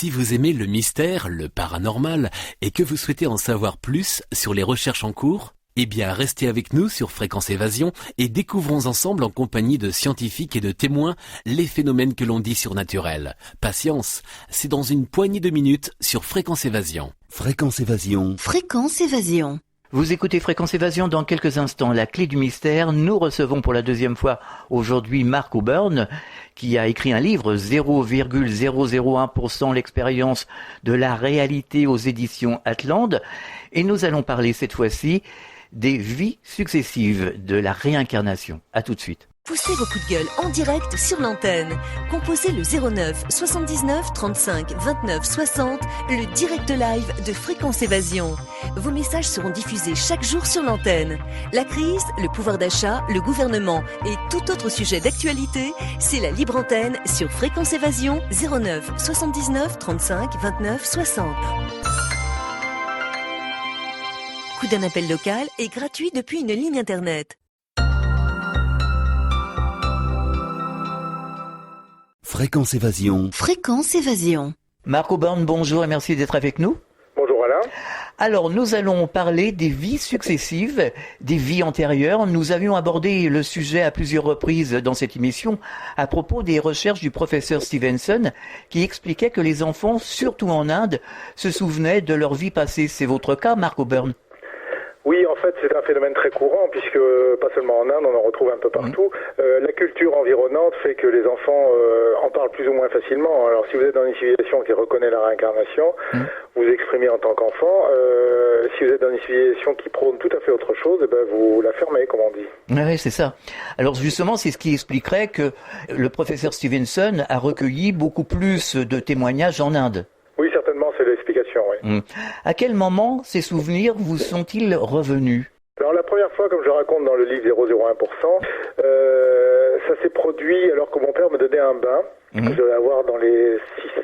Si vous aimez le mystère, le paranormal, et que vous souhaitez en savoir plus sur les recherches en cours, eh bien restez avec nous sur Fréquence Évasion et découvrons ensemble en compagnie de scientifiques et de témoins les phénomènes que l'on dit surnaturels. Patience, c'est dans une poignée de minutes sur Fréquence Évasion. Fréquence Évasion. Fréquence Évasion. Vous écoutez Fréquence Évasion dans quelques instants. La clé du mystère, nous recevons pour la deuxième fois aujourd'hui Mark O'Byrne, qui a écrit un livre 0,001% l'expérience de la réalité aux éditions Atlante. Et nous allons parler cette fois-ci des vies successives, de la réincarnation. À tout de suite. Poussez vos coups de gueule en direct sur l'antenne. Composez le 09 79 35 29 60, le direct live de Fréquence Évasion. Vos messages seront diffusés chaque jour sur l'antenne. La crise, le pouvoir d'achat, le gouvernement et tout autre sujet d'actualité, c'est la libre antenne sur Fréquence Évasion 09 79 35 29 60. Coup d'un appel local est gratuit depuis une ligne internet. Fréquence Évasion. Fréquence Évasion. Mark O'Byrne, bonjour et merci d'être avec nous. Bonjour Alain. Alors, nous allons parler des vies successives, des vies antérieures. Nous avions abordé le sujet à plusieurs reprises dans cette émission à propos des recherches du professeur Stevenson qui expliquait que les enfants, surtout en Inde, se souvenaient de leur vie passée. C'est votre cas, Mark O'Byrne? Oui, en fait, c'est un phénomène très courant, puisque pas seulement en Inde, on en retrouve un peu partout. La culture environnante fait que les enfants en parlent plus ou moins facilement. Alors, si vous êtes dans une civilisation qui reconnaît la réincarnation, vous exprimez en tant qu'enfant. Si vous êtes dans une civilisation qui prône tout à fait autre chose, eh ben, vous la fermez, comme on dit. Oui, c'est ça. Alors, justement, c'est ce qui expliquerait que le professeur Stevenson a recueilli beaucoup plus de témoignages en Inde. Oui, certainement, c'est l'explication, oui. À quel moment ces souvenirs vous sont-ils revenus? Alors la première fois, comme je raconte dans le livre 0,01%, ça s'est produit alors que mon père me donnait un bain, que je devais avoir dans les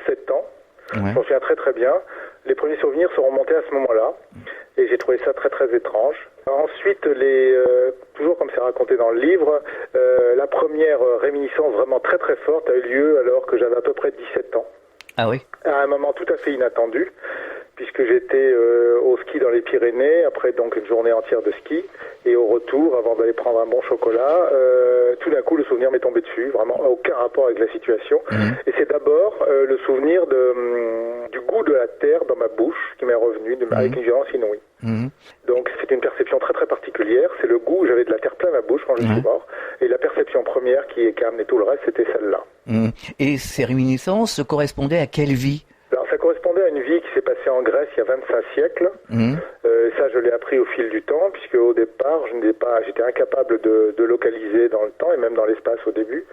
6-7 ans. Ouais. J'en souviens très très bien. Les premiers souvenirs sont remontés à ce moment-là, et j'ai trouvé ça très très étrange. Ensuite, toujours comme c'est raconté dans le livre, la première réminiscence vraiment très très forte a eu lieu alors que j'avais à peu près 17 ans. Ah oui? À un moment tout à fait inattendu, puisque j'étais au ski dans les Pyrénées, après donc une journée entière de ski, et au retour, avant d'aller prendre un bon chocolat, tout d'un coup le souvenir m'est tombé dessus, vraiment aucun rapport avec la situation. Et c'est d'abord le souvenir du goût de la terre dans ma bouche qui m'est revenu avec une violence inouïe. Donc c'est une perception très très particulière, c'est le goût, j'avais de la terre plein ma bouche quand je suis mort, et la perception première qui a amené tout le reste, c'était celle-là. Et ces réminiscences correspondaient à quelle vie? Alors ça correspondait à une vie qui s'est passée en Grèce il y a 25 siècles. Ça je l'ai appris au fil du temps, puisque au départ j'étais incapable de localiser dans le temps et même dans l'espace au début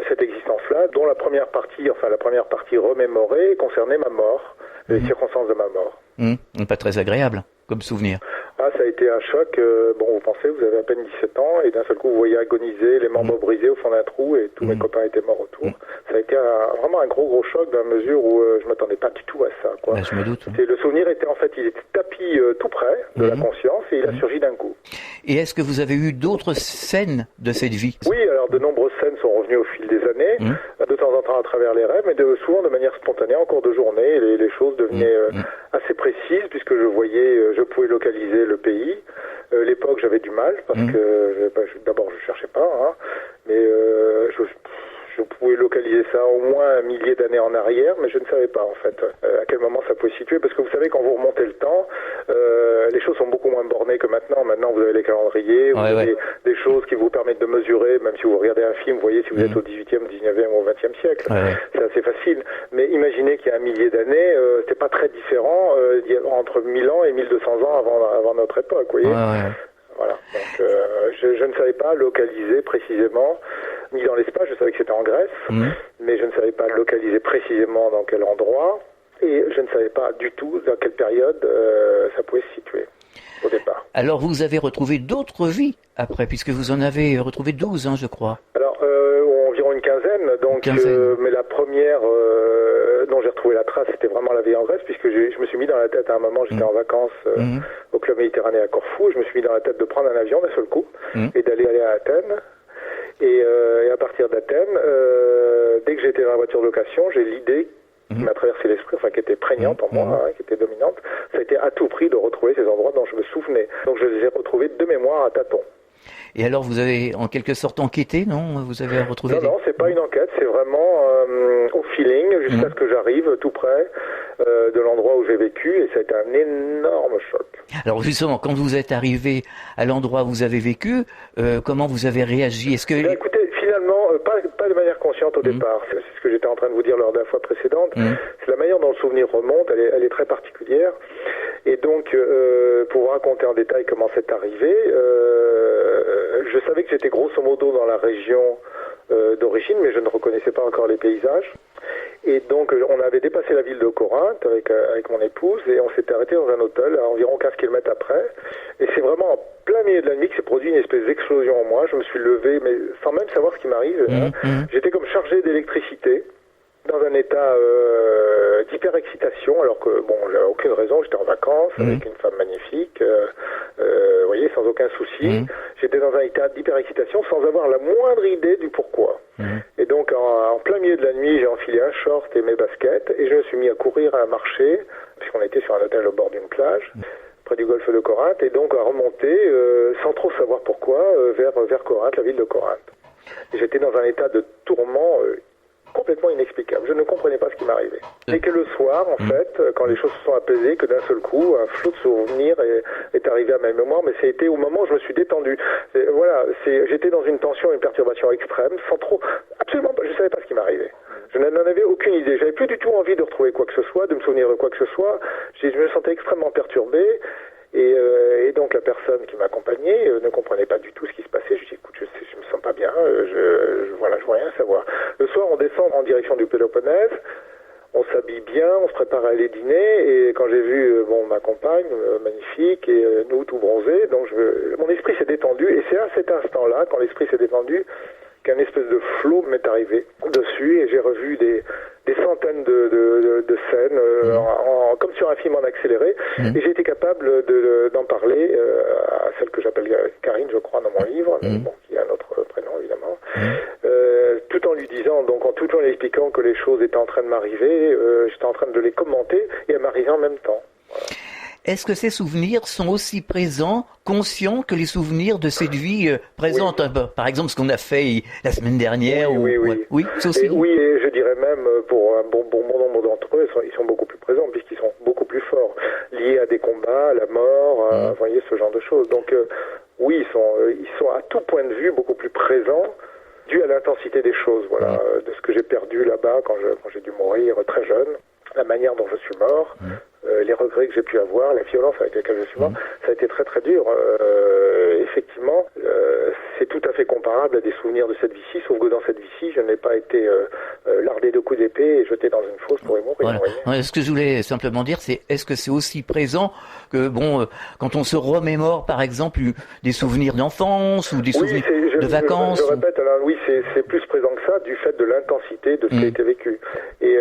cette existence-là, dont la première partie remémorée concernait ma mort, les circonstances de ma mort. Pas très agréable comme souvenir. Ah, ça a été un choc. Vous pensez, vous avez à peine 17 ans et d'un seul coup vous voyez agoniser, les membres brisés au fond d'un trou et tous mes copains étaient morts autour. Ça a été vraiment un gros choc dans la mesure où je m'attendais pas du tout à ça, quoi. Je me doute. Le souvenir était il était tapis tout près de la conscience et il a surgi d'un coup. Et est-ce que vous avez eu d'autres scènes de cette vie? Oui, alors de nombreuses scènes sont revenues au fil des années, de temps en temps à travers les rêves, mais souvent de manière spontanée, en cours de journée, les choses devenaient assez précises puisque je pouvais localiser le pays. L'époque, j'avais du mal parce que d'abord je cherchais pas, mais je pouvais localiser ça au moins un millier d'années en arrière, mais je ne savais pas en fait à quel moment ça pouvait se situer, parce que vous savez, quand vous remontez le temps, les choses sont beaucoup moins bornées que maintenant. Maintenant vous avez les calendriers, vous avez des choses qui vous permettent de mesurer, même si vous regardez un film, vous voyez si vous êtes au 18e, 19e ou au 20e siècle. C'est assez facile. Mais imaginez qu'il y a un millier d'années, c'était pas très différent entre 1000 ans et 1200 ans avant notre époque, vous voyez. Voilà. Donc, je ne savais pas localiser précisément, ni dans l'espace, je savais que c'était en Grèce, mais je ne savais pas localiser précisément dans quel endroit, et je ne savais pas du tout dans quelle période ça pouvait se situer au départ. Alors vous avez retrouvé d'autres vies après, puisque vous en avez retrouvé 12, je crois. Alors, environ une quinzaine, donc, mais la première dont j'ai retrouvé la trace, c'était vraiment la vie en Grèce, puisque je me suis mis dans la tête à un moment, j'étais en vacances au club méditerranéen à Corfou, je me suis mis dans la tête de prendre un avion d'un seul coup et d'aller à Athènes. Et à partir d'Athènes, dès que j'étais dans la voiture de location, j'ai l'idée qui m'a traversé l'esprit, enfin qui était prégnante en moi, qui était dominante. Ça a été à tout prix de retrouver ces endroits dont je me souvenais. Donc je les ai retrouvés de mémoire à tâtons. Et alors vous avez en quelque sorte enquêté, non? Vous avez retrouvé Non, c'est pas une enquête, c'est vraiment au feeling, jusqu'à ce que j'arrive tout près de l'endroit où j'ai vécu, et ça a été un énorme choc. Alors justement, quand vous êtes arrivé à l'endroit où vous avez vécu, comment vous avez réagi? Est-ce que... Écoutez, finalement, pas de manière consciente au départ. C'est ce que j'étais en train de vous dire lors de la fois précédente. C'est la manière dont le souvenir remonte, elle est très particulière. Et donc, pour vous raconter en détail comment c'est arrivé, je savais que j'étais grosso modo dans la région d'origine, mais je ne reconnaissais pas encore les paysages. Et donc, on avait dépassé la ville de Corinthe avec mon épouse, et on s'était arrêté dans un hôtel à environ 15 km après. Et c'est vraiment en plein milieu de la nuit que s'est produit une espèce d'explosion en moi. Je me suis levé, mais sans même savoir ce qui m'arrive. J'étais comme chargé d'électricité, dans un état d'hyperexcitation, alors que, bon, j'avais aucune raison, j'étais en vacances avec une femme magnifique, vous voyez, sans aucun souci. J'étais dans un état d'hyperexcitation sans avoir la moindre idée du pourquoi. Et donc, en plein milieu de la nuit, j'ai enfilé un short et mes baskets, et je me suis mis à courir, à marcher, puisqu'on était sur un hôtel au bord d'une plage, près du golfe de Corinthe, et donc à remonter, sans trop savoir pourquoi, vers Corinthe, la ville de Corinthe. Et j'étais dans un état de tourment complètement inexplicable. Je ne comprenais pas ce qui m'arrivait. Et que le soir, en fait, quand les choses se sont apaisées, que d'un seul coup, un flot de souvenirs est arrivé à ma mémoire, mais ça a été au moment où je me suis détendu. J'étais dans une tension, une perturbation extrême, absolument, je ne savais pas ce qui m'arrivait. Je n'en avais aucune idée. J'avais plus du tout envie de retrouver quoi que ce soit, de me souvenir de quoi que ce soit. Je me sentais extrêmement perturbé. Et donc la personne qui m'accompagnait ne comprenait pas du tout ce qui se passait. Je dis, écoute, je me sens pas bien, je veux rien savoir. Le soir, on descend en direction du Péloponnèse, on s'habille bien, on se prépare à aller dîner, et quand j'ai vu ma compagne, magnifique, et nous tout bronzés, donc mon esprit s'est détendu, et c'est à cet instant-là, quand l'esprit s'est détendu, qu'un espèce de flot m'est arrivé dessus, et j'ai revu des centaines de scènes, comme sur un film en accéléré, et j'ai été capable d'en parler à celle que j'appelle Karine, je crois, dans mon livre, qui a un autre prénom, évidemment, tout en lui disant, donc tout en lui expliquant que les choses étaient en train de m'arriver, j'étais en train de les commenter, et elles m'arrivaient en même temps. Voilà. Est-ce que ces souvenirs sont aussi présents, conscients, que les souvenirs de cette vie présente? Par exemple, ce qu'on a fait la semaine dernière? Oui, c'est aussi... Oui, et je dirais même, pour un bon nombre d'entre eux, ils sont beaucoup plus présents, puisqu'ils sont beaucoup plus forts, liés à des combats, à la mort, vous voyez, ce genre de choses. Donc, oui, ils sont à tout point de vue beaucoup plus présents, dû à l'intensité des choses, voilà, de ce que j'ai perdu là-bas quand j'ai dû mourir très jeune, la manière dont je suis mort, les regrets que j'ai pu avoir, la violence avec laquelle je suis mort, ça a été très très dur. Effectivement, c'est tout à fait comparable à des souvenirs de cette vie-ci, sauf que dans cette vie-ci, je n'ai pas été lardé de coups d'épée et jeté dans une fosse pour y mourir. Voilà. Ce que je voulais simplement dire, c'est est-ce que c'est aussi présent que, quand on se remémore, par exemple, des souvenirs d'enfance ou des souvenirs de vacances? Je répète, alors oui, c'est plus présent que ça, du fait de l'intensité de ce qui a été vécu. Et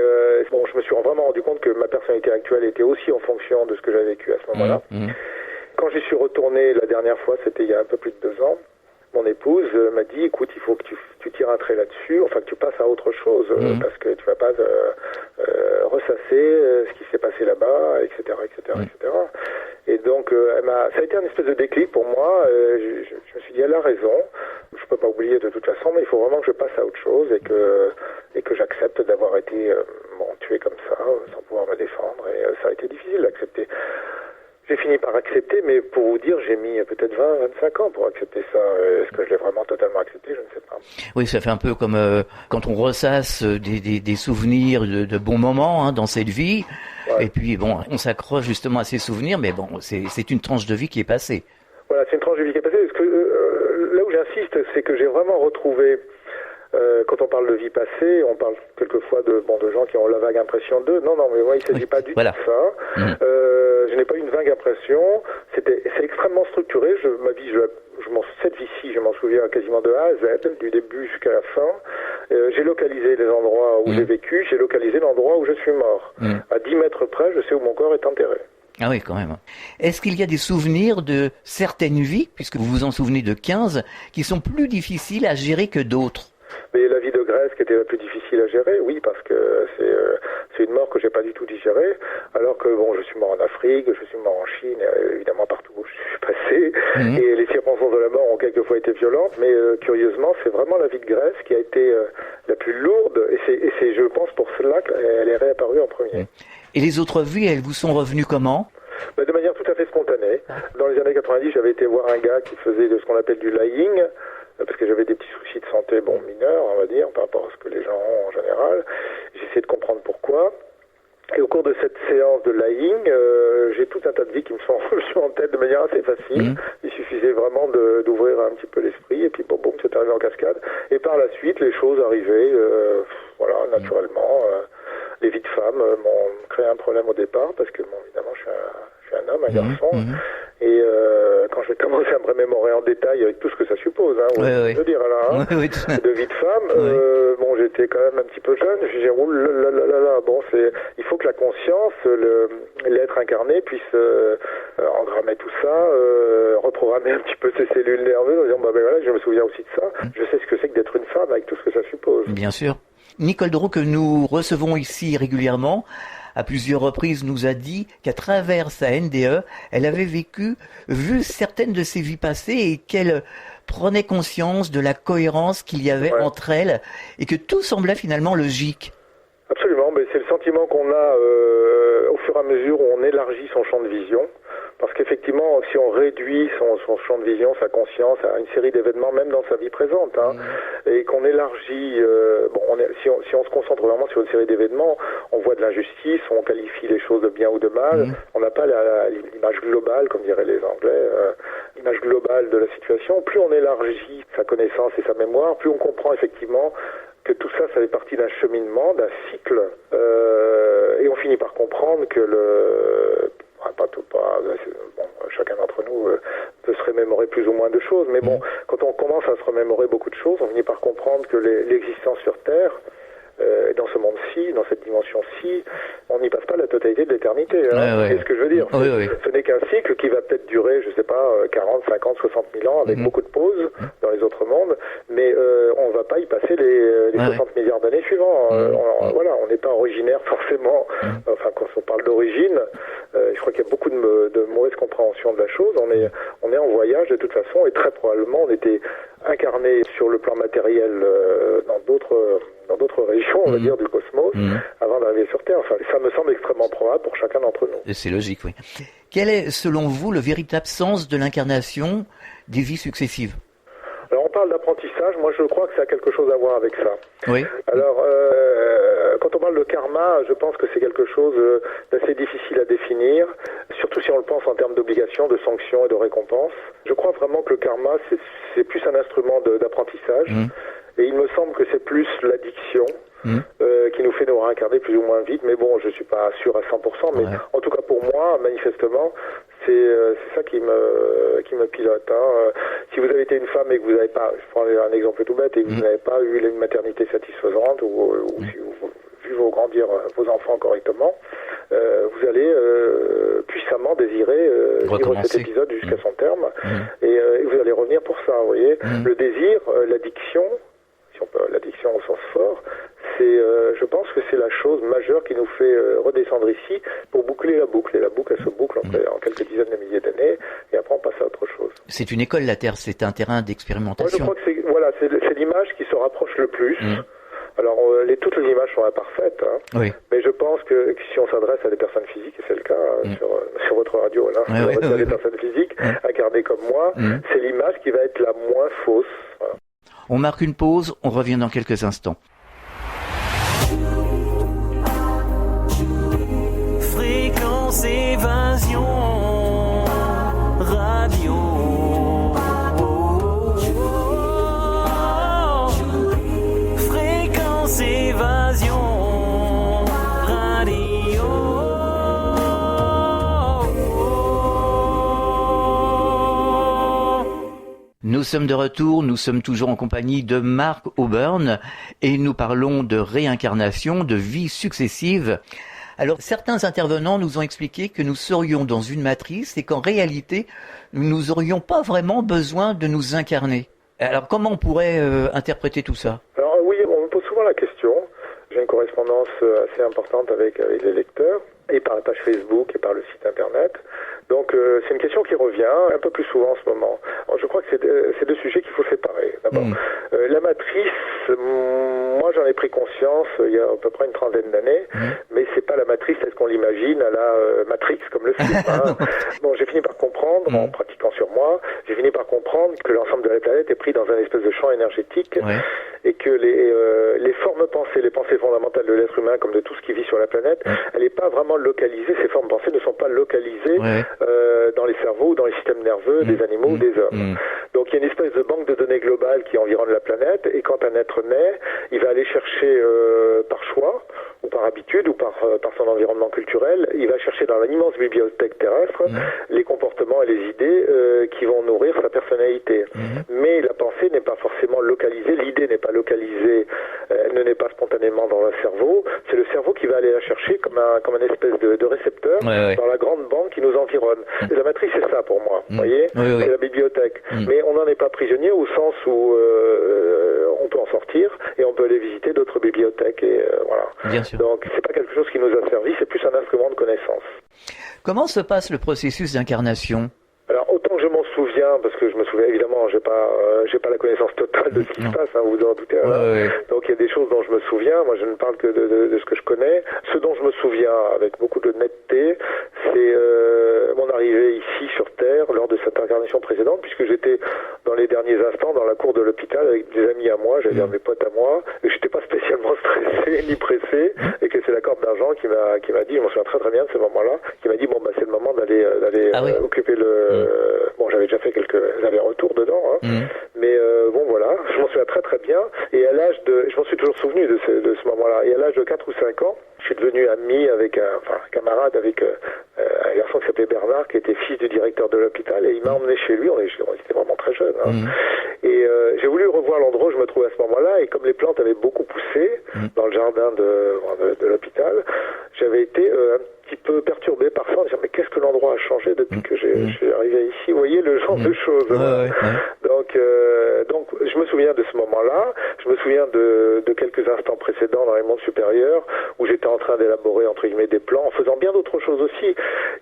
je me suis vraiment rendu compte que ma personnalité actuelle était aussi en fonction de ce que j'avais vécu à ce moment-là. Quand j'y suis retourné la dernière fois, c'était il y a un peu plus de 2 ans, mon épouse m'a dit, écoute, il faut que tu tires un trait là-dessus, enfin que tu passes à autre chose, parce que tu vas pas ressasser ce qui s'est passé là-bas, etc., etc., etc. Et donc, ça a été un espèce de déclic pour moi. Je me suis dit, elle a raison. Je peux pas oublier de toute façon, mais il faut vraiment que je passe à autre chose et que j'accepte d'avoir été tué comme ça, sans pouvoir me défendre. Et ça a été difficile d'accepter. J'ai fini par accepter, mais pour vous dire, j'ai mis peut-être 20-25 ans pour accepter ça. Est-ce que je l'ai vraiment totalement accepté? Je ne sais pas. Oui, ça fait un peu comme quand on ressasse des souvenirs de bons moments dans cette vie. Ouais. Et puis, on s'accroche justement à ces souvenirs, mais c'est une tranche de vie qui est passée. Voilà, c'est une tranche de vie qui est passée. Parce que, là où j'insiste, c'est que j'ai vraiment retrouvé... quand on parle de vie passée, on parle quelquefois de gens qui ont la vague impression d'eux. Non, mais moi, il ne s'agit pas du tout de ça. Je n'ai pas eu une vague impression. C'est extrêmement structuré. Cette vie-ci, je m'en souviens quasiment de A à Z, du début jusqu'à la fin. J'ai localisé les endroits où j'ai vécu. J'ai localisé l'endroit où je suis mort. À 10 mètres près, je sais où mon corps est enterré. Ah oui, quand même. Est-ce qu'il y a des souvenirs de certaines vies, puisque vous vous en souvenez de 15, qui sont plus difficiles à gérer que d'autres? Mais la vie de Grèce qui était la plus difficile à gérer, oui, parce que c'est une mort que j'ai pas du tout digérée, alors que bon, je suis mort en Afrique, je suis mort en Chine, évidemment partout où je suis passé, et les circonstances de la mort ont quelquefois été violentes, mais curieusement, c'est vraiment la vie de Grèce qui a été la plus lourde, et c'est, je pense, pour cela qu'elle est réapparue en premier. Et les autres vies, elles vous sont revenues comment ? De manière tout à fait spontanée. Dans les années 90, j'avais été voir un gars qui faisait de ce qu'on appelle du lying, parce que j'avais des petits soucis de santé, mineurs, on va dire, par rapport à ce que les gens ont en général. J'ai essayé de comprendre pourquoi. Et au cours de cette séance de lying, j'ai tout un tas de vies qui me sont revenues en tête de manière assez facile. Il suffisait vraiment d'ouvrir un petit peu l'esprit, et puis boum, c'est arrivé en cascade. Et par la suite, les choses arrivaient, naturellement. Les vies de femmes m'ont créé un problème au départ, parce que, évidemment, je suis un homme, un garçon. Et quand j'ai commencé à me remémorer en détail avec tout ce que ça suppose, je veux dire, là, de vie de femme, j'étais quand même un petit peu jeune. J'ai dit, il faut que la conscience, l'être incarné puisse engrammer tout ça, reprogrammer un petit peu ses cellules nerveuses en disant, je me souviens aussi de ça. Je sais ce que c'est que d'être une femme avec tout ce que ça suppose. Bien sûr. Nicole Drault, que nous recevons ici régulièrement, à plusieurs reprises nous a dit qu'à travers sa NDE, elle avait vu certaines de ses vies passées et qu'elle prenait conscience de la cohérence qu'il y avait entre elles et que tout semblait finalement logique. Absolument, mais c'est le sentiment qu'on a au fur et à mesure où on élargit son champ de vision. Parce qu'effectivement, si on réduit son champ de vision, sa conscience à une série d'événements, même dans sa vie présente, et qu'on élargit, si on se concentre vraiment sur une série d'événements, on voit de l'injustice, on qualifie les choses de bien ou de mal, on n'a pas l'image globale, comme diraient les Anglais, l'image globale de la situation. Plus on élargit sa connaissance et sa mémoire, plus on comprend effectivement que tout ça, ça fait partie d'un cheminement, d'un cycle, et on finit par comprendre que chacun d'entre nous peut se remémorer plus ou moins de choses, mais quand on commence à se remémorer beaucoup de choses, on finit par comprendre que l'existence sur Terre, dans ce monde-ci, dans cette dimension-ci, on n'y passe pas la totalité de l'éternité. C'est ce que je veux dire. Ce n'est qu'un cycle qui va peut-être durer, 40, 50, 60 000 ans, avec beaucoup de pauses dans les autres mondes, mais on ne va pas y passer les 60 milliards d'années suivants. On n'est pas originaire forcément, quand on parle d'origine, je crois qu'il y a beaucoup de mauvaise compréhension de la chose. On est en voyage de toute façon, et très probablement on était incarné sur le plan matériel dans d'autres régions, on va dire, du cosmos, avant d'arriver sur Terre. Ça me semble extrêmement probable pour chacun d'entre nous. Et c'est logique, oui. Quel est, selon vous, le véritable sens de l'incarnation des vies successives ? Alors, on parle d'apprentissage. Moi, je crois que ça a quelque chose à voir avec ça. Oui. Alors, quand on parle de karma, je pense que c'est quelque chose d'assez difficile à définir, surtout si on le pense en termes d'obligations, de sanctions et de récompenses. Je crois vraiment que le karma, c'est plus un instrument d'apprentissage. Et il me semble que c'est plus l'addiction qui nous fait nous réincarner plus ou moins vite. Mais bon, je suis pas sûr à 100%. Mais en tout cas pour moi, manifestement, c'est ça qui me pilote. Si vous avez été une femme et que vous n'avez pas, je prends un exemple tout bête, et que vous n'avez pas eu une maternité satisfaisante ou si vous vu grandir vos enfants correctement, vous allez puissamment désirer vivre cet épisode jusqu'à son terme, et vous allez revenir pour ça. Vous voyez, le désir, l'addiction, l'addiction au sens fort, je pense que c'est la chose majeure qui nous fait redescendre ici pour boucler la boucle. Et la boucle, elle se boucle en quelques dizaines de milliers d'années, et après on passe à autre chose. C'est une école, la Terre, c'est un terrain d'expérimentation. Moi, je crois que c'est l'image qui se rapproche le plus. Alors, toutes les images sont imparfaites, mais je pense que si on s'adresse à des personnes physiques, et c'est le cas sur votre radio, des personnes physiques incarnées comme moi, c'est l'image qui va être la moins fausse. Voilà. On marque une pause, on revient dans quelques instants. Fréquence Évasion Radio. Fréquence Évasion Radio. Nous sommes de retour, nous sommes toujours en compagnie de Marc Auburn et nous parlons de réincarnation, de vies successives. Alors, certains intervenants nous ont expliqué que nous serions dans une matrice et qu'en réalité, nous n'aurions pas vraiment besoin de nous incarner. Alors, comment on pourrait interpréter tout ça ? Alors, une correspondance assez importante avec les lecteurs, et par la page Facebook et par le site internet. Donc c'est une question qui revient un peu plus souvent en ce moment. Alors, je crois que c'est deux sujets qu'il faut séparer. D'abord, la matrice, moi j'en ai pris conscience il y a à peu près une trentaine d'années, mais c'est pas la matrice telle qu'on l'imagine à la Matrix comme le film. Hein. Bon, j'ai fini par comprendre, en pratiquant sur moi, j'ai fini par comprendre que l'ensemble de la planète est pris dans un espèce de champ énergétique et que les formes pensées, les pensées fondamentales de l'être humain, comme de tout ce qui vit sur la planète, elle n'est pas vraiment localisée, ces formes pensées ne sont pas localisées dans les cerveaux ou dans les systèmes nerveux des animaux ou des hommes. Donc il y a une espèce de banque de données globale qui environne la planète, et quand un être naît, il va aller chercher par choix, ou par habitude, ou par son environnement culturel, il va chercher dans l'immense bibliothèque terrestre les comportements et les idées qui vont nourrir sa personnalité. Mais la pensée n'est pas forcément localisée, l'idée n'est pas localisée, elle ne naît pas spontanément dans le cerveau, c'est le cerveau qui va aller la chercher comme un espèce de récepteur dans la grande banque qui nous environne. Et la matrice, c'est ça pour moi, vous voyez, c'est la bibliothèque. Mais on n'en est pas prisonnier au sens où on peut en sortir et on peut aller visiter d'autres bibliothèques, et voilà. Bien sûr. Donc c'est pas quelque chose qui nous a servi, c'est plus un instrument de connaissance. Comment se passe le processus d'incarnation ? Alors autant que je m'en souviens, parce que je me souviens évidemment, j'ai pas la connaissance totale de ce qui se passe, hein, vous vous en doutez. Donc il y a des choses dont je me souviens. Moi, je ne parle que de ce que je connais. Ce dont je me souviens avec beaucoup de netteté, c'est mon arrivée ici sur Terre lors de cette incarnation précédente, puisque j'étais dans les derniers instants dans la cour de l'hôpital avec des amis à moi, j'allais dire mes potes à moi, et j'étais pas spécialement stressé ni pressé, et que c'est la Corde d'Argent qui m'a dit, je m'en souviens très très bien de ce moment-là, qui m'a dit bon bah c'est le moment d'aller occuper le bon, j'avais déjà fait quelques allers-retours dedans, mais bon voilà, je m'en souviens très très bien, et à l'âge de, je m'en suis toujours souvenu de ce moment-là, et à l'âge de 4 ou 5 ans, je suis devenu ami avec un camarade, avec un garçon qui s'appelait Bernard, qui était fils du directeur de l'hôpital, et il m'a emmené chez lui, on était vraiment très jeunes, et j'ai voulu revoir l'endroit où je me trouvais à ce moment-là, et comme les plantes avaient beaucoup poussé dans le jardin de l'hôpital, j'avais été un petit peu perturbé par ça, en disant mais qu'est-ce que l'endroit a changé depuis que j'ai arrivé ici, vous voyez le genre de choses. Donc je me souviens de ce moment-là, je me souviens de quelques instants précédents dans les mondes supérieurs où j'étais en train d'élaborer entre guillemets des plans, en faisant bien d'autres choses aussi.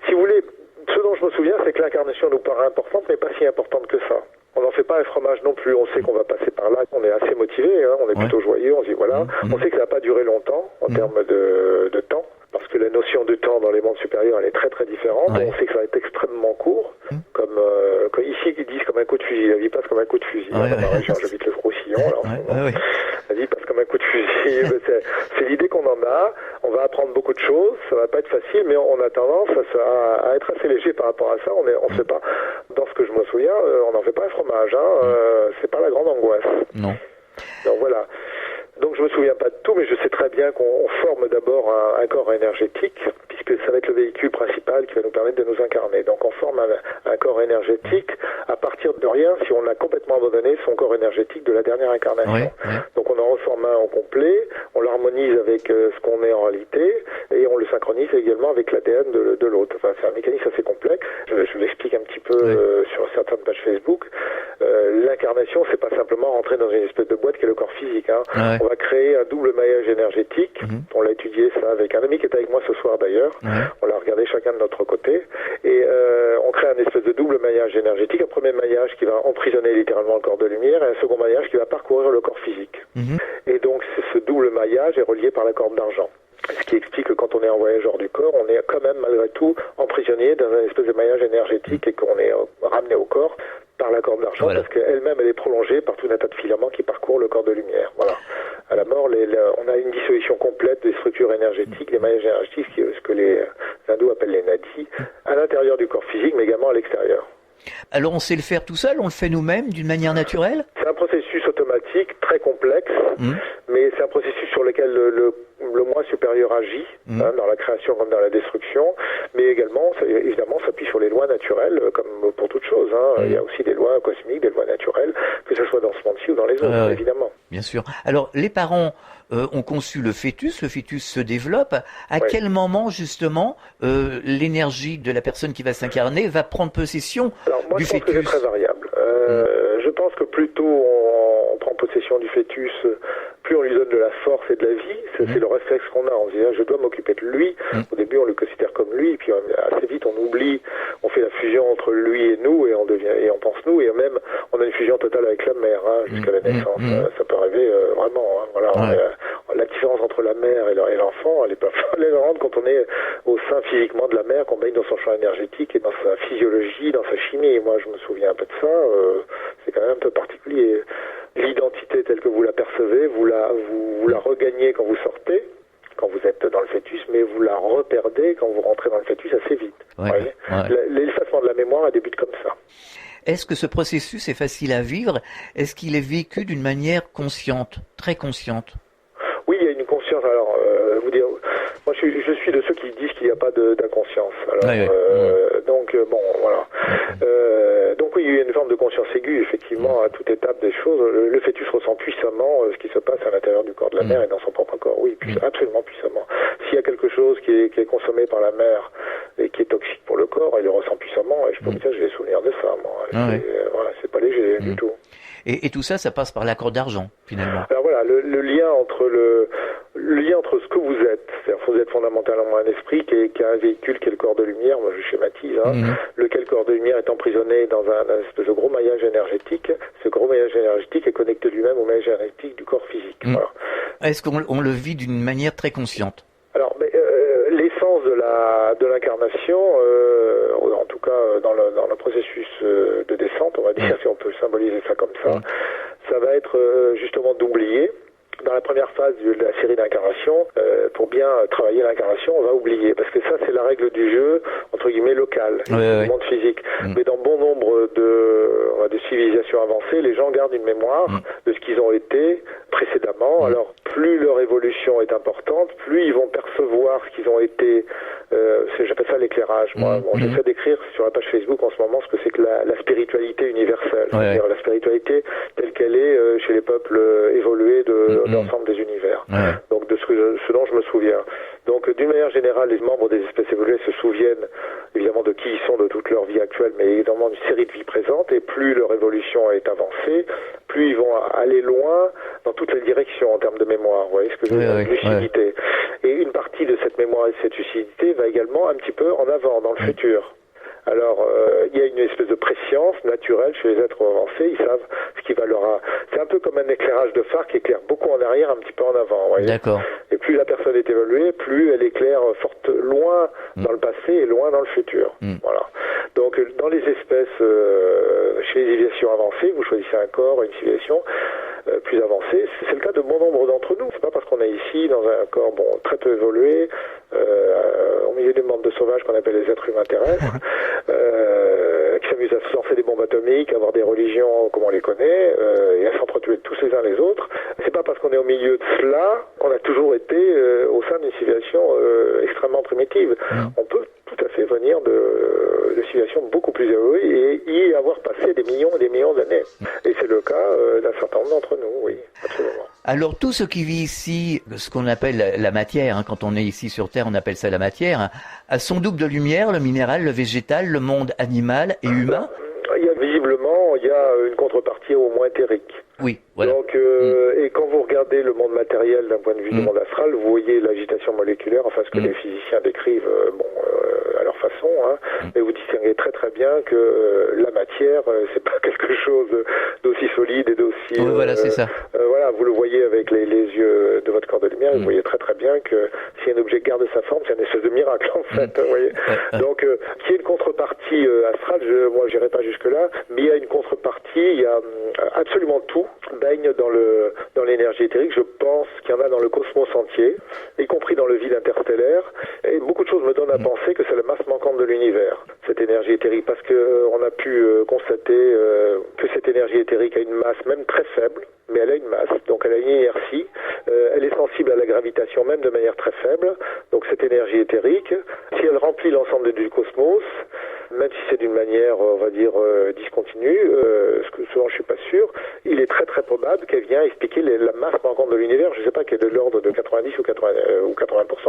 Si vous voulez, ce dont je me souviens, c'est que l'incarnation nous paraît importante, mais pas si importante que ça. On n'en fait pas un fromage non plus, on sait qu'on va passer par là, on est assez motivé, hein, on est plutôt joyeux, on se dit voilà, on sait que ça va pas durer longtemps en termes de temps, parce que la notion de temps dans les mondes supérieurs elle est très très différente, on sait que ça va être extrêmement court, comme ici ils disent comme un coup de fusil, la vie passe comme un coup de fusil, dans ma région, j'habite le Roussillon, la vie passe comme un coup de fusil, c'est l'idée qu'on en a, on va apprendre beaucoup de choses, ça va pas être facile, mais on a tendance à être assez léger par rapport à ça, on ne fait pas, dans ce que je me souviens, on n'en fait pas un fromage, c'est pas la grande angoisse. Non. Donc voilà. Donc je me souviens pas de tout, mais je sais très bien qu'on forme d'abord un corps énergétique, puisque ça va être le véhicule principal qui va nous permettre de nous incarner. Donc on forme un corps énergétique à partir de rien, si on a complètement abandonné son corps énergétique de la dernière incarnation. Donc on en reforme un en complet, on l'harmonise avec ce qu'on est en réalité, et on le synchronise également avec l'ADN de l'autre. Enfin, c'est un mécanisme assez complexe. Je l'explique un petit peu sur certaines pages Facebook. L'incarnation, c'est pas simplement rentrer dans une espèce de boîte qui est le corps physique. On va créer un double maillage énergétique. On l'a étudié ça avec un ami qui est avec moi ce soir d'ailleurs. On l'a regardé chacun de notre côté. Et on crée un espèce de double maillage énergétique. Un premier maillage qui va emprisonner littéralement le corps de lumière et un second maillage qui va parcourir le corps physique. Et donc ce double maillage est relié par la Corde d'Argent. Ce qui explique que quand on est en voyage hors du corps, on est quand même malgré tout emprisonné dans un espèce de maillage énergétique et qu'on est ramené au corps par la Corde d'Argent, parce qu'elle-même elle est prolongée par tout un tas de filaments qui parcourent le corps de lumière. Voilà. À la mort, on a une dissolution complète des structures énergétiques, des maillages énergétiques, ce que les hindous appellent les nadis, à l'intérieur du corps physique, mais également à l'extérieur. Alors on sait le faire tout seul, on le fait nous-mêmes d'une manière naturelle ? C'est un processus automatique très complexe, mais c'est un processus sur lequel le moi supérieur agit, dans la création comme dans la destruction, mais également, évidemment, s'appuie sur les lois naturelles, comme pour toute chose. Il y a aussi des lois cosmiques, des lois naturelles, que ce soit dans ce monde-ci ou dans les autres, évidemment. Bien sûr. Alors, les parents ont conçu le fœtus se développe. À quel moment, justement, l'énergie de la personne qui va s'incarner va prendre possession du fœtus ? Je pense que c'est très variable. Je pense que plus tôt on prend possession du fœtus, plus on lui donne de la force et de la vie, c'est le réflexe qu'on a. On se dit, je dois m'occuper de lui. Au début, on le considère comme lui, puis assez vite, on oublie, on fait la fusion entre lui et nous, et on pense nous, et même, on a une fusion totale avec la mère, jusqu'à la naissance. Ça peut arriver vraiment. Voilà. La différence entre la mère et l'enfant, elle est pas folle grande quand on est au sein physiquement de la mère, qu'on baigne dans son champ énergétique et dans sa physiologie, dans sa chimie. Et moi, je me souviens un peu de ça. C'est quand même un peu particulier. L'identité telle que vous la percevez, vous la regagnez quand vous sortez, quand vous êtes dans le fœtus, mais vous la reperdez quand vous rentrez dans le fœtus assez vite. L'effacement de la mémoire, elle débute comme ça. Est-ce que ce processus est facile à vivre? Est-ce qu'il est vécu d'une manière consciente, très consciente? Oui, il y a une conscience. Alors, vous dire, moi, je suis de ceux qui disent qu'il n'y a pas d'inconscience. Donc, bon, voilà. Donc oui, il y a une forme de conscience aiguë, effectivement, à toute étape des choses. Le fœtus ressent puissamment ce qui se passe à l'intérieur du corps de la mère et dans son propre corps. Oui, absolument puissamment. S'il y a quelque chose qui est consommé par la mère et qui est toxique pour le corps, il le ressent puissamment. Et je peux vous dire, j'ai des souvenirs de ça, moi. C'est pas léger du tout. Et tout ça, ça passe par l'accord d'argent, finalement. Alors voilà, le lien entre ce que vous êtes, c'est-à-dire que vous êtes fondamentalement un esprit qui a un véhicule qui est le corps de lumière, moi je schématise, lequel corps de lumière est emprisonné dans un espèce de gros maillage énergétique. Ce gros maillage énergétique est connecté lui-même au maillage énergétique du corps physique. Voilà. Est-ce qu'on le vit d'une manière très consciente? Alors, l'essence de l'incarnation, en tout cas dans le processus de descente, on va dire, si on peut symboliser ça comme ça, ça va être justement d'oublier. Dans la première phase de la série d'incarnation, pour bien travailler l'incarnation, on va oublier, parce que ça c'est la règle du jeu, entre guillemets, local, du monde physique. Mais dans bon nombre de civilisations avancées, les gens gardent une mémoire de ce qu'ils ont été précédemment. Alors plus leur évolution est importante, plus ils vont percevoir ce qu'ils ont été. J'appelle ça l'éclairage. Moi, j'essaie d'écrire sur la page Facebook en ce moment ce que c'est que la spiritualité universelle, c'est-à-dire la spiritualité telle qu'elle est chez les peuples évolués de l'ensemble des univers. Donc de ce dont je me souviens. Donc d'une manière générale, les membres des espèces évoluées se souviennent évidemment de qui ils sont de toute leur vie actuelle, mais évidemment d'une série de vies présentes. Et plus leur évolution est avancée, plus ils vont aller loin dans toutes les directions en termes de mémoire. Vous voyez ce que je veux dire, lucidité. Et une partie de cette mémoire et de cette lucidité va également un petit peu en avant, dans le futur. Alors, il y a une espèce de préscience naturelle chez les êtres avancés. Ils savent ce qui va C'est un peu comme un éclairage de phare qui éclaire beaucoup en arrière, un petit peu en avant. Voyez. D'accord. Et plus la personne est évoluée, plus elle éclaire loin dans le passé et loin dans le futur. Voilà. Donc, dans les espèces, chez les civilisations avancées, vous choisissez un corps, une civilisation plus avancée. C'est le cas de bon nombre d'entre nous. C'est pas parce qu'on est ici dans un corps très peu évolué, au milieu d'une bande de sauvages qu'on appelle les êtres humains terrestres, qui s'amusent à se lancer des bombes atomiques, à avoir des religions comme on les connaît, et à s'entretuer tous les uns les autres. C'est pas parce qu'on est au milieu de cela qu'on a toujours été au sein d'une civilisation extrêmement primitive. On peut tout à fait venir de civilisations beaucoup plus évoluées et y avoir passé des millions et des millions d'années. Et c'est le cas d'un certain nombre d'entre nous, oui, absolument. Alors tout ce qui vit ici, ce qu'on appelle la matière, quand on est ici sur Terre, on appelle ça la matière, a son double de lumière, le minéral, le végétal, le monde animal et humain. Visiblement, il y a une contrepartie au moins éthérique. Oui, voilà. Donc, et quand vous regardez le monde matériel d'un point de vue du monde astral, vous voyez l'agitation moléculaire, enfin ce que les physiciens décrivent, à leur façon, mais vous distinguez très très bien que la matière, c'est pas quelque chose d'aussi solide et d'aussi. Voilà, c'est ça. Voilà, vous le voyez avec les yeux de votre corps de lumière, vous voyez très très bien que si un objet garde sa forme, c'est une espèce de miracle en fait. Vous voyez. Donc, qu'il y ait une contrepartie astrale, moi j'irai pas jusque là, mais il y a une contrepartie, il y a absolument tout baigne dans l'énergie éthérique. Je pense qu'il y en a dans le cosmos entier, y compris dans le vide interstellaire. Et beaucoup de choses me donnent à penser que c'est la masse manquante de l'univers, cette énergie éthérique, parce que on a pu constater que cette énergie éthérique a une masse même très faible, mais elle a une masse, donc elle a une inertie, elle est sensible à la gravitation même de manière très faible. Donc cette énergie éthérique, si elle remplit l'ensemble du cosmos, même si c'est d'une manière, on va dire, discontinue, ce dont je suis pas sûr, il est très très probable qu'elle vienne expliquer la masse manquante de l'univers. Je ne sais pas quelle est de l'ordre de 90 ou 80%,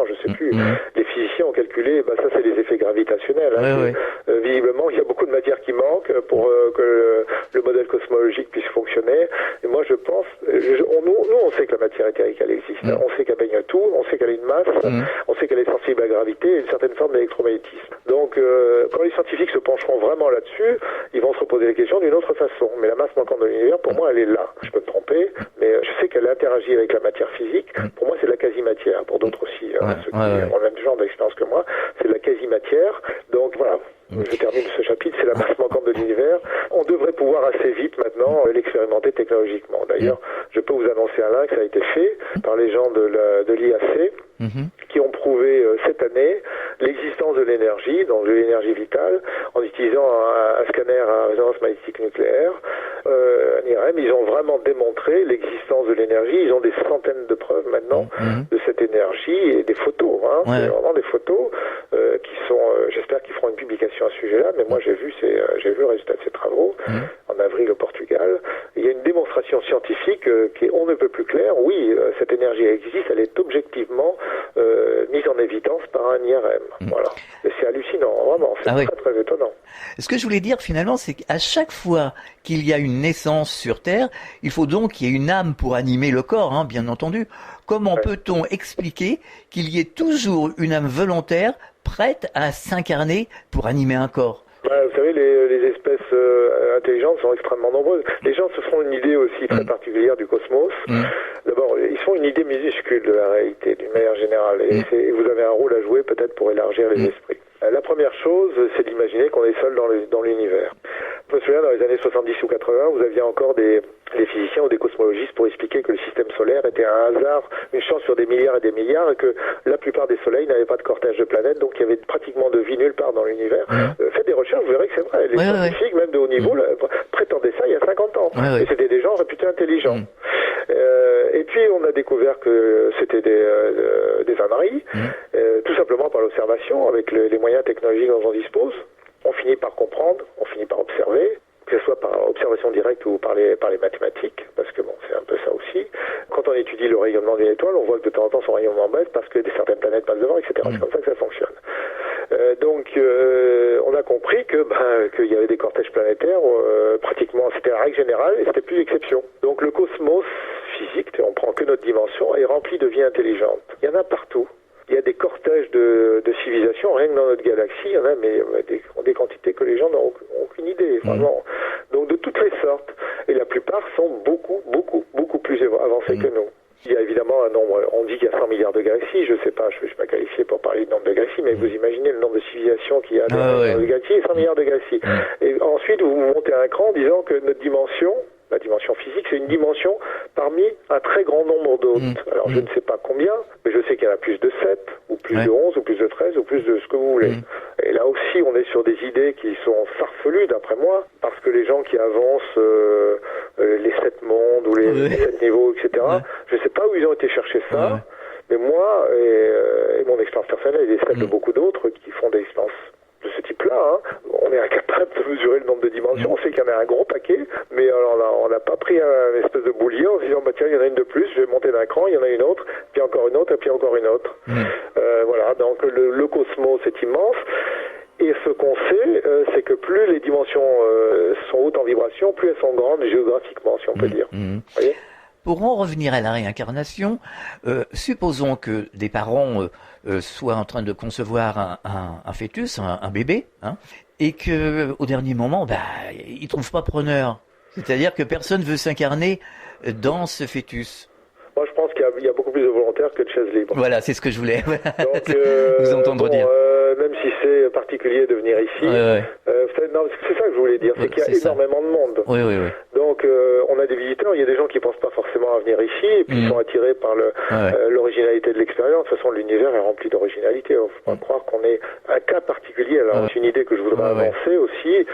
je ne sais plus. Les physiciens ont calculé, ça c'est les effets gravitationnels. Visiblement, il y a beaucoup de matière qui manque pour que le modèle cosmologique puisse fonctionner. Et moi, je pense, nous, on sait que la matière éthérique, elle existe. On sait qu'elle baigne tout, on sait qu'elle a une masse, on sait qu'elle est sensible à la gravité et une certaine forme d'électromagnétisme. Donc, quand les scientifiques se pencheront vraiment là-dessus, ils vont se reposer les questions d'une autre façon. Mais la masse manquante de l'univers, pour moi, elle est là. Je peux me tromper, mais je sais qu'elle interagit avec la matière physique. Pour moi, c'est de la quasi-matière. Pour d'autres aussi, ceux qui ont le même genre d'expérience que moi, c'est de la quasi-matière. Donc, voilà. Je termine ce chapitre, c'est la masse manquante de l'univers. On devrait pouvoir assez vite maintenant l'expérimenter technologiquement. D'ailleurs, je peux vous annoncer, Alain, que ça a été fait par les gens de l'IAC, qui ont prouvé cette année l'existence de l'énergie, donc de l'énergie vitale, en utilisant un scanner à résonance magnétique nucléaire, un IRM. Ils ont vraiment démontré l'existence de l'énergie. Ils ont des centaines de preuves maintenant de cette énergie et des photos. C'est vraiment des photos qui sont, j'espère qu'ils feront une publication à ce sujet-là, mais moi j'ai vu le résultat de ces travaux en avril au Portugal. Il y a une démonstration scientifique qui est on ne peut plus claire. Oui, cette énergie existe, elle est objectivement mise en évidence par un IRM. Voilà. Et c'est hallucinant, vraiment, c'est très très étonnant. Ce que je voulais dire finalement, c'est qu'à chaque fois qu'il y a une naissance sur Terre, il faut donc qu'il y ait une âme pour animer le corps, bien entendu. Comment peut-on expliquer qu'il y ait toujours une âme volontaire prête à s'incarner pour animer un corps? Vous savez, les espèces intelligentes sont extrêmement nombreuses. Les gens se font une idée aussi très particulière du cosmos. D'abord, ils se font une idée minuscule de la réalité, d'une manière générale. Et vous avez un rôle à jouer peut-être pour élargir les esprits. La première chose, c'est d'imaginer qu'on est seul dans l'univers. Je me souviens, dans les années 70 ou 80, vous aviez encore des physiciens ou des cosmologistes pour expliquer que le système solaire était un hasard, une chance sur des milliards et des milliards, et que la plupart des soleils n'avaient pas de cortège de planètes, donc il y avait pratiquement de vie nulle part dans l'univers. Faites des recherches, vous verrez que c'est vrai. Les scientifiques, même de haut niveau, prétendaient ça il y a 50 ans. Et c'était des gens réputés intelligents. Et puis on a découvert que c'était des âneries, tout simplement par l'observation, avec les moyens technologiques dont on dispose. On finit par comprendre, on finit par observer, que ce soit par observation directe ou par les mathématiques, parce que bon, c'est un peu ça aussi. Quand on étudie le rayonnement d'une étoile, on voit que de temps en temps son rayonnement baisse parce que certaines planètes passent devant, etc. C'est comme ça que ça fonctionne. Donc, on a compris qu'il y avait des cortèges planétaires, pratiquement, c'était la règle générale et c'était plus l'exception. Donc, le cosmos physique, on prend que notre dimension, est rempli de vie intelligente. Il y en a partout. Il y a des cortèges de civilisations, rien que dans notre galaxie, il y en a des quantités que les gens n'ont aucune idée, vraiment. Donc de toutes les sortes. Et la plupart sont beaucoup, beaucoup, beaucoup plus avancés que nous. Il y a évidemment un nombre, on dit qu'il y a 100 milliards de galaxies, je sais pas, je suis pas qualifié pour parler du nombre de galaxies, mais vous imaginez le nombre de civilisations qu'il y a dans les galaxies, et 100 milliards de galaxies. Et ensuite, vous montez un cran en disant que notre dimension, la dimension physique, c'est une dimension parmi un très grand nombre d'autres. Alors je ne sais pas combien, mais je sais qu'il y en a plus de 7, ou plus de 11, ou plus de 13, ou plus de ce que vous voulez. Et là aussi, on est sur des idées qui sont farfelues, d'après moi, parce que les gens qui avancent les 7 mondes, ou les 7 niveaux, etc., je ne sais pas où ils ont été chercher ça, mais moi, et mon expérience personnelle, et celle de beaucoup d'autres qui font des expériences de ce type-là, on est incapable de mesurer le nombre de dimensions. On sait qu'il y en a un gros paquet, mais alors là, on n'a pas pris un espèce de boulier en se disant tiens, il y en a une de plus, je vais monter d'un cran, il y en a une autre, puis encore une autre, et puis encore une autre. Voilà, donc le cosmos est immense. Et ce qu'on sait, c'est que plus les dimensions sont hautes en vibration, plus elles sont grandes géographiquement, si on peut dire. Vous voyez ? Pour en revenir à la réincarnation, supposons que des parents soient en train de concevoir un fœtus, un bébé, et que au dernier moment, ils trouvent pas preneur. C'est-à-dire que personne veut s'incarner dans ce fœtus. Moi, je pense qu'il y a beaucoup plus de volontaires que de chaises libres. Voilà, c'est ce que je voulais Donc, vous entendre dire. Même si c'est particulier de venir ici, non, c'est ça que je voulais dire, c'est qu'il y a énormément de monde. Oui. Donc, on a des visiteurs, il y a des gens qui pensent pas forcément à venir ici, et puis ils sont attirés par l'originalité de l'expérience. De toute façon, l'univers est rempli d'originalité. Il ne faut pas croire qu'on est un cas particulier. Alors, c'est une idée que je voudrais avancer aussi,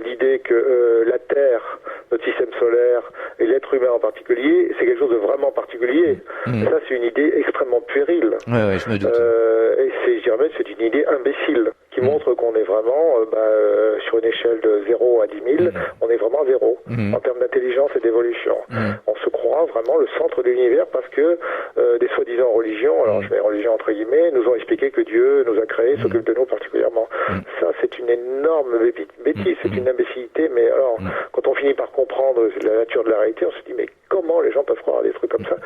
l'idée que la Terre, notre système solaire, et l'être humain en particulier, c'est quelque chose de vraiment particulier. Ça, c'est une idée extrêmement puérile. Je me doute. Et je dirais même, c'est une idée imbécile, qui qui montre qu'on est vraiment sur une échelle de 0 à 10 000, on est vraiment à 0 en termes d'intelligence et d'évolution. On se croit vraiment le centre de l'univers parce que des soi-disant religions, alors je mets religion entre guillemets, nous ont expliqué que Dieu nous a créés, s'occupe de nous particulièrement. Ça, c'est une énorme bêtise, c'est une imbécilité, mais alors, quand on finit par comprendre la nature de la réalité, on se dit, mais comment les gens peuvent croire à des trucs comme ça?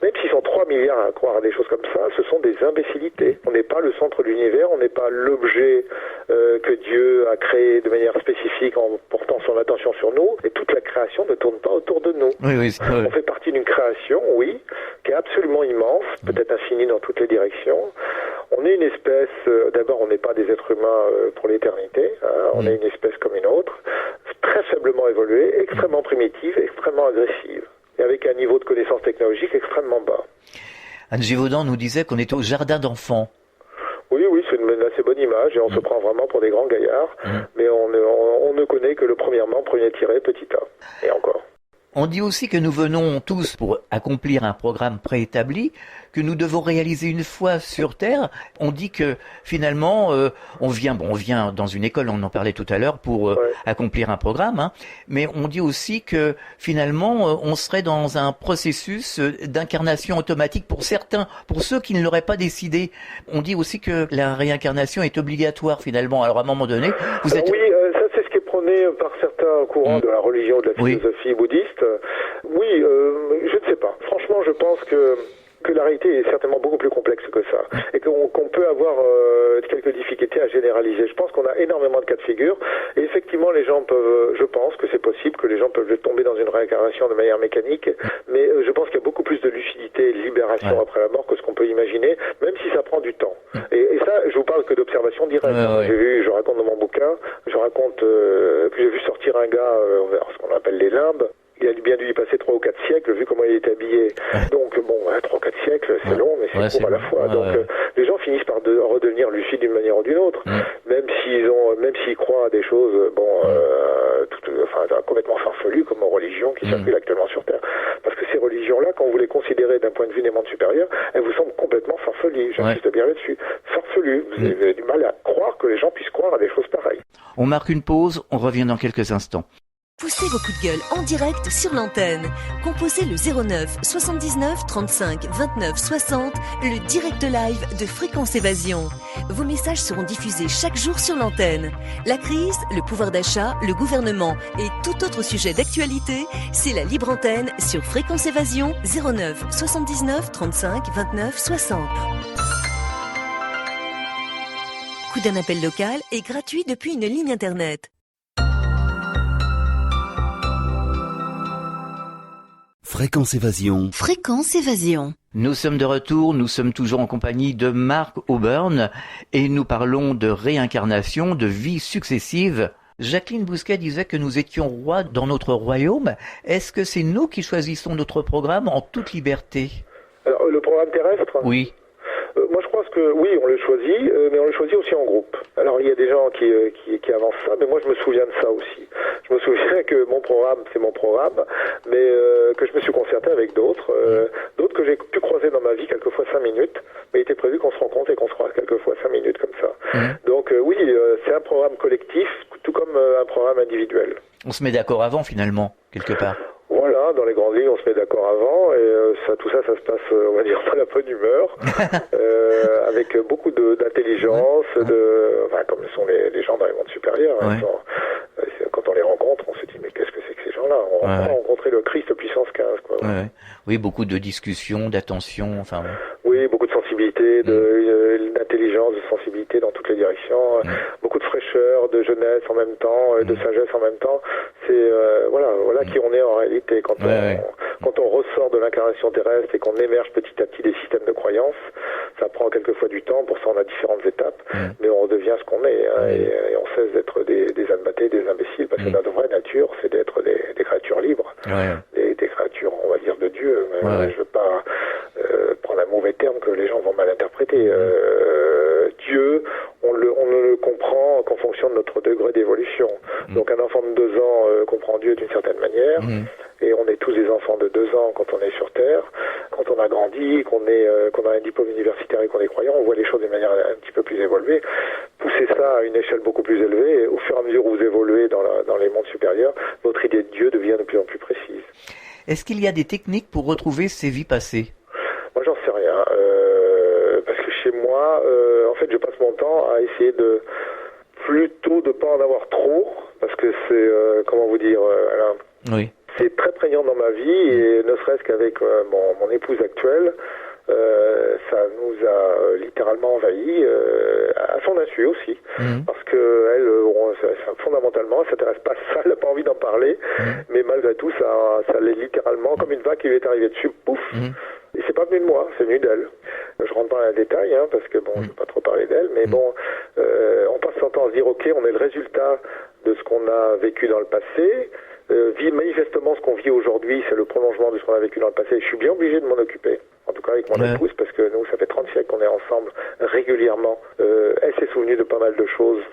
Même s'ils sont 3 milliards à croire à des choses comme ça, ce sont des imbécilités. On n'est pas le centre de l'univers, on n'est pas l'objet que Dieu a créé de manière spécifique en portant son attention sur nous, et toute la création ne tourne pas autour de nous. On fait partie d'une création, oui, qui est absolument immense, peut-être infinie dans toutes les directions. On est une espèce, d'abord on n'est pas des êtres humains pour l'éternité, on est une espèce comme une autre, très faiblement évoluée, extrêmement primitive, extrêmement agressive, et avec un niveau de connaissance technologique extrêmement bas. Anne Gévaudan nous disait qu'on était au jardin d'enfants. Oui, c'est une assez bonne image, et on se prend vraiment pour des grands gaillards, mais on ne connaît que le premièrement, premier tiré, petit a, et encore. On dit aussi que nous venons tous pour accomplir un programme préétabli, que nous devons réaliser une fois sur Terre. On dit que finalement, on vient dans une école, on en parlait tout à l'heure, pour accomplir un programme, mais on dit aussi que finalement, on serait dans un processus d'incarnation automatique pour certains, pour ceux qui ne l'auraient pas décidé. On dit aussi que la réincarnation est obligatoire finalement. Alors à un moment donné, vous êtes... Oui, ça c'est ce qui est prôné par certains courants de la religion, de la philosophie bouddhiste. Oui, je ne sais pas. Franchement, je pense que la réalité est certainement beaucoup plus complexe que ça, et qu'on peut avoir quelques difficultés à généraliser. Je pense qu'on a énormément de cas de figure, et effectivement les gens peuvent, je pense que c'est possible que les gens peuvent tomber dans une réincarnation de manière mécanique, mais je pense qu'il y a beaucoup plus de lucidité et de libération après la mort que ce qu'on peut imaginer, même si ça prend du temps. Et ça, je vous parle que d'observation directe. Je raconte dans mon bouquin, je raconte que j'ai vu sortir un gars vers ce qu'on appelle les limbes. Il a bien dû y passer 3 ou 4 siècles, vu comment il était habillé. Donc, 3 ou 4 siècles, c'est long, mais c'est court à la fois. Donc, les gens finissent par redevenir lucides d'une manière ou d'une autre, même s'ils croient à des choses, complètement farfelues, comme aux religions qui circulent actuellement sur Terre. Parce que ces religions-là, quand vous les considérez d'un point de vue des mondes supérieurs, elles vous semblent complètement farfelues. J'insiste bien là-dessus. Farfelues. Vous avez du mal à croire que les gens puissent croire à des choses pareilles. On marque une pause, on revient dans quelques instants. Poussez vos coups de gueule en direct sur l'antenne. Composez le 09 79 35 29 60, le direct live de Fréquence Évasion. Vos messages seront diffusés chaque jour sur l'antenne. La crise, le pouvoir d'achat, le gouvernement et tout autre sujet d'actualité, c'est la libre antenne sur Fréquence Évasion 09 79 35 29 60. Coup d'un appel local est gratuit depuis une ligne internet. Fréquence Évasion. Fréquence Évasion. Nous sommes de retour, nous sommes toujours en compagnie de Marc Auburn et nous parlons de réincarnation, de vie successive. Jacqueline Bousquet disait que nous étions rois dans notre royaume. Est-ce que c'est nous qui choisissons notre programme en toute liberté? Alors, le programme terrestre? Oui. Moi, je pense que oui, on le choisit, mais on le choisit aussi en groupe. Alors, il y a des gens qui avancent ça, mais moi, je me souviens de ça aussi. Je me souviens que mon programme, c'est mon programme, mais que je me suis concerté avec d'autres que j'ai pu croiser dans ma vie, quelquefois 5 minutes, mais il était prévu qu'on se rencontre et qu'on se croise quelquefois 5 minutes comme ça. Donc, oui, c'est un programme collectif, tout comme un programme individuel. On se met d'accord avant, finalement, quelque part. Voilà, dans les grandes lignes, on se met d'accord avant, et tout ça se passe, on va dire, dans la bonne humeur, avec beaucoup d'intelligence, comme sont les gens dans les mondes supérieurs. Quand on les rencontre, on se dit, mais qu'est-ce que c'est que ces gens-là? On va rencontrer le Christ puissance 15, quoi. Oui, beaucoup de discussions, d'attention, Oui, beaucoup de sensibilité, d'intelligence, de sensibilité dans toutes les directions, beaucoup de fraîcheur, de jeunesse en même temps, de sagesse en même temps. C'est voilà qui on est en réalité quand on ressort de l'incarnation terrestre et qu'on émerge petit à petit des systèmes de croyances. Ça prend quelquefois du temps, pour ça on a différentes étapes, mais on redevient ce qu'on est, et on cesse d'être des admattés, des imbéciles, parce que notre vraie nature, c'est d'être des créatures libres, des créatures, on va dire, de Dieu. Je veux pas prendre un mauvais terme que les gens vont mal interpréter. Dieu, on ne le comprend qu'en fonction de notre degré d'évolution. Donc un enfant de 2 ans comprend Dieu d'une certaine manière, et on est tous des enfants de 2 ans quand on est sur Terre. Quand on a grandi, qu'on a un diplôme universitaire et qu'on est croyant, on voit les choses de manière un petit peu plus évoluée. Pousser ça à une échelle beaucoup plus élevée, et au fur et à mesure où vous évoluez dans les mondes supérieurs, votre idée de Dieu devient de plus en plus précise. Est-ce qu'il y a des techniques pour retrouver ses vies passées? Moi, j'en sais rien. Parce que chez moi, en fait, je passe mon temps à essayer de plutôt de pas en avoir trop, parce que c'est, comment vous dire, Oui. c'est très prégnant dans ma vie, et ne serait-ce qu'avec mon épouse actuelle, ça nous a littéralement envahi, à son insu aussi, parce que elle, fondamentalement, elle s'intéresse pas à ça, elle n'a pas envie d'en parler, mais malgré tout, ça l'est littéralement comme une vague qui lui est arrivée dessus, pouf. Et c'est pas venu de moi, c'est venu d'elle. Je rentre pas dans les détails, hein, parce que bon, je veux pas trop parler d'elle, mais bon, on passe son temps à se dire, ok, on est le résultat de ce qu'on a vécu dans le passé. Manifestement, ce qu'on vit aujourd'hui, c'est le prolongement de ce qu'on a vécu dans le passé. Je suis bien obligé de m'en occuper, en tout cas avec mon épouse, parce que nous, ça fait 30 siècles qu'on est ensemble régulièrement. Elle s'est souvenue de pas mal de choses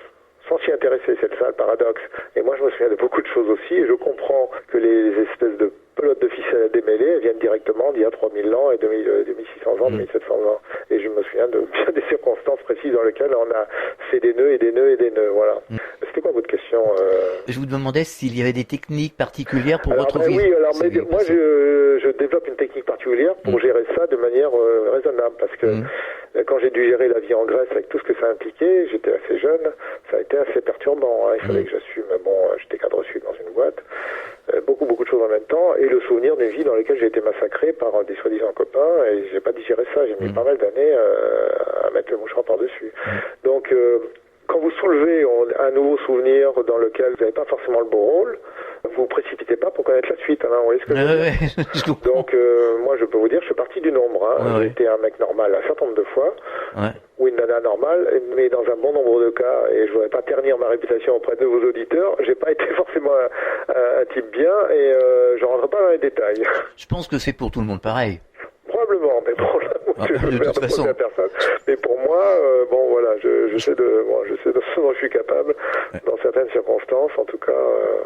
sans s'y intéresser, c'est ça le paradoxe. Et moi, je me souviens de beaucoup de choses aussi, et je comprends que les espèces de pelotes de ficelle à démêler, elles viennent directement d'il y a 3000 ans et 2600 ans, 2700 ans. Et je me souviens de bien des circonstances précises dans lesquelles on a fait des nœuds et des nœuds et des nœuds, voilà. C'était quoi votre question Je vous demandais s'il y avait des techniques particulières pour retrouver... Oui, alors moi je développe une technique particulière pour gérer ça de manière raisonnable, parce que quand j'ai dû gérer la vie en Grèce avec tout ce que ça impliquait, j'étais assez jeune, ça a été assez perturbant, hein. Il fallait que j'assume, bon, j'étais cadre sud dans une boîte, beaucoup de choses en même temps, et le souvenir d'une vie dans laquelle j'ai été massacré par des soi-disant copains, et j'ai pas digéré ça, j'ai mis pas mal d'années à mettre le mouchoir par-dessus. Donc, quand vous soulevez un nouveau souvenir dans lequel vous n'avez pas forcément le beau rôle, vous précipitez pas pour connaître la suite, hein, vous voyez ce que je veux dire. Donc, moi, je peux vous dire, je suis parti du nombre, hein. J'ai été un mec normal un certain nombre de fois, ou une nana normale, mais dans un bon nombre de cas, et je voudrais pas ternir ma réputation auprès de vos auditeurs, j'ai pas été forcément un type bien, et je rentre pas dans les détails. Je pense que c'est pour tout le monde pareil. Probablement, mais bon, de toute façon. À personne. Mais pour moi, bon voilà, je sais de ce dont je suis capable dans certaines circonstances, en tout cas,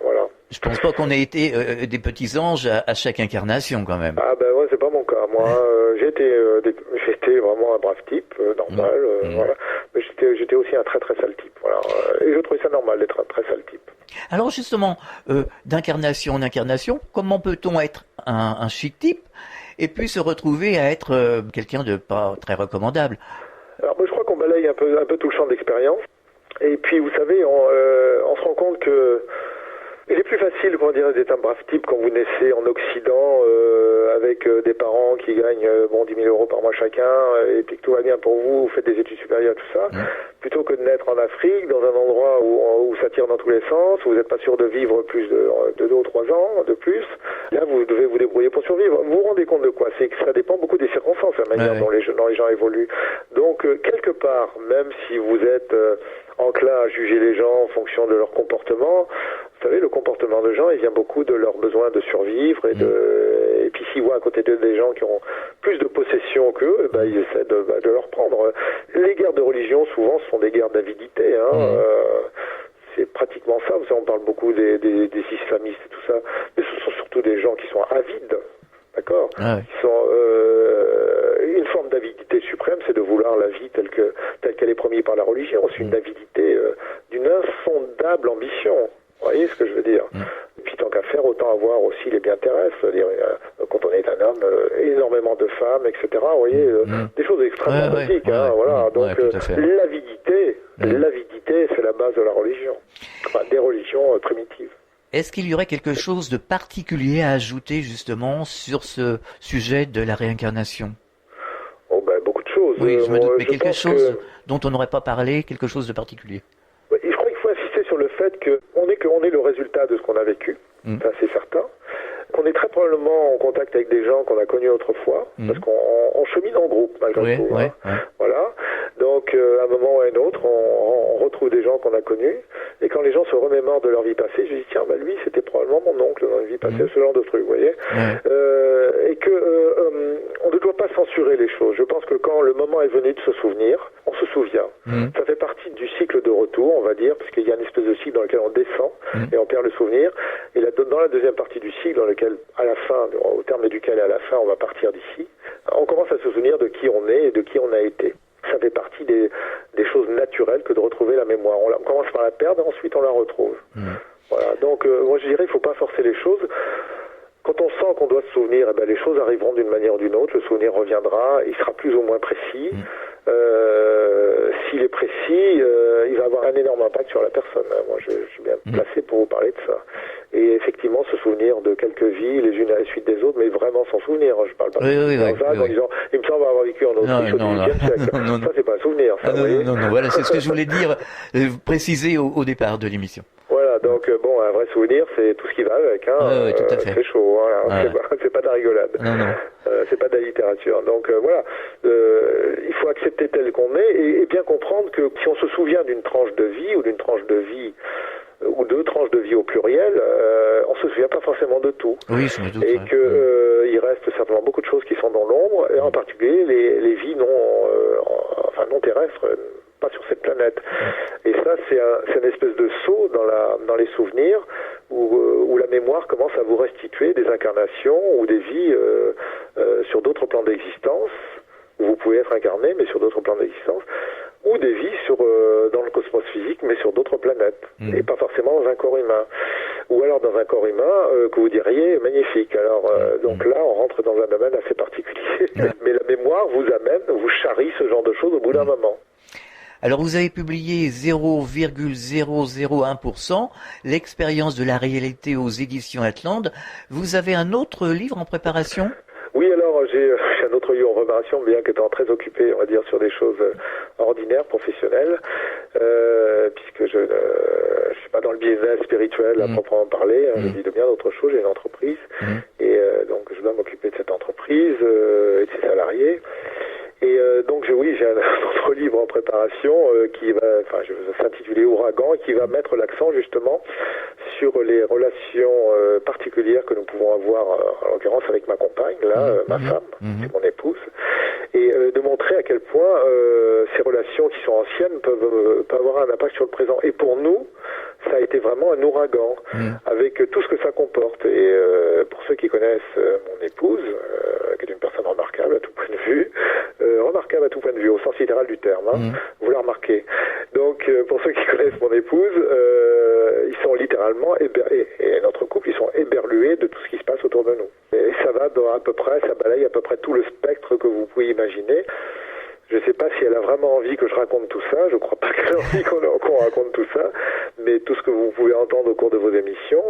voilà. Je pense pas qu'on ait été des petits anges à chaque incarnation quand même. Ah ben ouais, c'est pas mon cas. Moi, j'ai été vraiment un brave type, normal, voilà. Mais j'étais aussi un très très sale type, voilà. Et je trouvais ça normal d'être un très sale type. Alors justement, d'incarnation en incarnation, comment peut-on être un chic type et puis se retrouver à être quelqu'un de pas très recommandable? Alors moi, je crois qu'on balaye un peu tout le champ d'expérience. Et puis vous savez, on se rend compte que il est plus facile, comment dire, d'être un brave type quand vous naissez en Occident avec des parents qui gagnent 10 000 euros par mois chacun, et puis que tout va bien pour vous, vous faites des études supérieures, tout ça, plutôt que de naître en Afrique, dans un endroit où ça tire dans tous les sens, où vous n'êtes pas sûr de vivre plus de 2 ou 3 ans de plus. Là, vous devez vous débrouiller pour survivre. Vous vous rendez compte de quoi? C'est que ça dépend beaucoup des circonstances, la manière dont les gens évoluent. Donc, quelque part, même si vous êtes enclin à juger les gens en fonction de leur comportement, vous savez, le comportement de gens, il vient beaucoup de leur besoin de survivre, et puis s'ils voient à côté d'eux des gens qui ont plus de possessions qu'eux, ils essaient de leur prendre. Les guerres de religion, souvent, ce sont des guerres d'avidité, hein. C'est pratiquement ça. Vous savez, on parle beaucoup des islamistes et tout ça, mais ce sont surtout des gens qui sont avides, d'accord, qui sont une forme d'avidité suprême, c'est de vouloir la vie telle qu'elle est promise par la religion. C'est une avidité d'une insondable ambition. Vous voyez ce que je veux dire? Et puis tant qu'à faire, autant avoir aussi les biens terrestres, c'est-à-dire quand on est un homme, énormément de femmes, etc. Vous voyez, des choses extrêmement basiques, hein, voilà. Donc l'avidité, c'est la base de la religion, enfin, des religions primitives. Est-ce qu'il y aurait quelque chose de particulier à ajouter justement sur ce sujet de la réincarnation? Oh ben beaucoup de choses. Oui, je me doute, mais quelque chose dont on n'aurait pas parlé, quelque chose de particulier. Je crois qu'il faut insister sur le fait qu'on est le résultat de ce qu'on a vécu, ça c'est certain, qu'on est très probablement en contact avec des gens qu'on a connus autrefois, parce qu'on chemine en groupe malgré tout. Voilà. Donc à un moment ou à un autre, on retrouve des gens qu'on a connus, et quand les gens se remémorent de leur vie passée, je dis tiens, lui c'était probablement mon oncle dans une vie passée, ce genre de truc, vous voyez. Et que on ne doit pas censurer les choses. Je pense que quand le moment est venu de se souvenir, on se souvient. Ça fait partie du cycle de retour, on va dire, parce qu'il y a une espèce de cycle dans lequel on descend et on perd le souvenir. Et là, dans la deuxième partie du cycle, dans lequel, à la fin, au terme duquel à la fin on va partir d'ici, on commence à se souvenir de qui on est et de qui on a été. Ça fait partie des choses naturel que de retrouver la mémoire. On commence par la perdre, et ensuite on la retrouve. Voilà. Donc, moi je dirais, il ne faut pas forcer les choses. Quand on sent qu'on doit se souvenir, les choses arriveront d'une manière ou d'une autre, le souvenir reviendra, il sera plus ou moins précis. S'il est précis, il va avoir un énorme impact sur la personne. Moi, je suis bien placé pour vous parler de ça. Et effectivement, se souvenir de quelques vies, les unes à la suite des autres, mais vraiment s'en souvenir. Je parle pas en disant, il me semble avoir vécu en Autriche au XVIIIe siècle. Ça, c'est pas un souvenir. Ça, non, voilà, c'est ce que je voulais dire, préciser au départ de l'émission. Voilà, donc un vrai souvenir, c'est tout ce qui va avec. Hein. Tout à fait. C'est chaud, hein. C'est pas de la rigolade. C'est pas de la littérature. Donc voilà, il faut accepter tel qu'on est et bien comprendre que si on se souvient d'une tranche de vie ou d'une tranche de vie ou deux tranches de vie au pluriel, on se souvient pas forcément de tout. Oui, je me doute. Et que il reste certainement beaucoup de choses qui sont dans l'ombre, et en particulier les vies non terrestres, pas sur cette planète. Et ça, c'est une espèce de saut dans les souvenirs où la mémoire commence à vous restituer des incarnations ou des vies sur d'autres plans d'existence, où vous pouvez être incarné, mais sur d'autres plans d'existence, ou des vies dans le cosmos physique, mais sur d'autres planètes, et pas forcément dans un corps humain. Ou alors dans un corps humain que vous diriez magnifique. Alors donc là, on rentre dans un domaine assez particulier. Mais la mémoire vous charrie ce genre de choses au bout d'un moment. Alors vous avez publié 0,001%, l'expérience de la réalité aux éditions Atlante. Vous avez un autre livre en préparation ? Oui, alors j'ai un autre livre en préparation, bien qu'étant très occupé, on va dire, sur des choses ordinaires, professionnelles, puisque je suis pas dans le business spirituel à proprement parler, je vis de bien d'autres choses, j'ai une entreprise, et donc je dois m'occuper de cette entreprise et de ses salariés. Et donc j'ai un autre livre en préparation qui va s'intituler Ouragan, et qui va mettre l'accent justement sur les relations particulières que nous pouvons avoir, en l'occurrence avec ma compagne, ma femme, c'est mon épouse, et de montrer à quel point ces relations qui sont anciennes peuvent avoir un impact sur le présent. Et pour nous, ça a été vraiment un ouragan, avec tout ce que ça comporte. Et pour ceux qui connaissent mon épouse, qui est une personne remarquable à tout point de vue, au sens littéral du terme, vous la remarquez. Donc pour ceux qui connaissent mon épouse, ils sont littéralement, et notre couple, ils sont éberlués de tout ce qui se passe autour de nous. Et ça va ça balaye à peu près tout le spectre que vous pouvez imaginer. Je ne sais pas si elle a vraiment envie que je raconte tout ça, je ne crois pas qu'elle a envie qu'on raconte tout ça, mais tout ce que vous pouvez entendre au cours de vos émissions,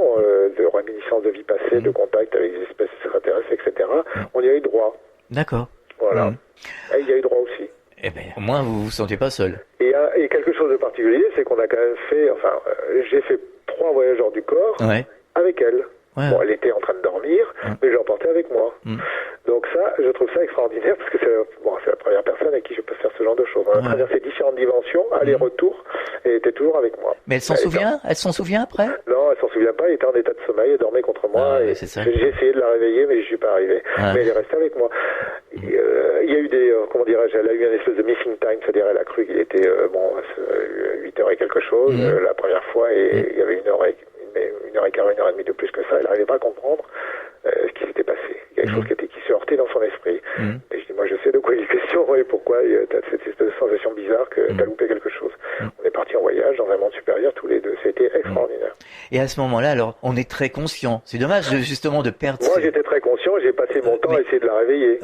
de réminiscences de vie passée, de contact avec des espèces extraterrestres, etc., on y a eu droit. D'accord. Voilà. Et il y a eu droit aussi. Eh bien, au moins, vous vous sentez pas seul. Et quelque chose de particulier, c'est qu'on a quand même fait, j'ai fait 3 voyageurs du corps avec elle. Ouais. Bon, elle était en train de dormir, mais je l'emportais avec moi. Donc ça, je trouve ça extraordinaire, parce que c'est la première personne avec qui je peux faire ce genre de choses. On a traversé différentes dimensions, aller-retour, et elle était toujours avec moi. Mais elle s'en souvient après ? Non, elle s'en souvient pas, elle était en état de sommeil, elle dormait contre moi, et c'est ça. j'ai essayé de la réveiller, mais je suis pas arrivé. Mais elle est restée avec moi. Il y a eu elle a eu une espèce de missing time, c'est-à-dire elle a cru qu'il était 8h et quelque chose la première fois, et il y avait 1h15, 1h30 de plus que ça, elle n'arrivait pas à comprendre ce qui s'était passé. Il y a quelque chose qui se heurtait dans son esprit. Et je dis, moi je sais de quoi il est question et pourquoi tu as cette espèce de sensation bizarre que tu as loupé quelque chose. On est partis en voyage dans un monde supérieur tous les deux. C'était extraordinaire. Et à ce moment-là, alors, on est très conscient. C'est dommage justement de perdre... Moi j'étais très conscient, j'ai passé mon temps à essayer de la réveiller.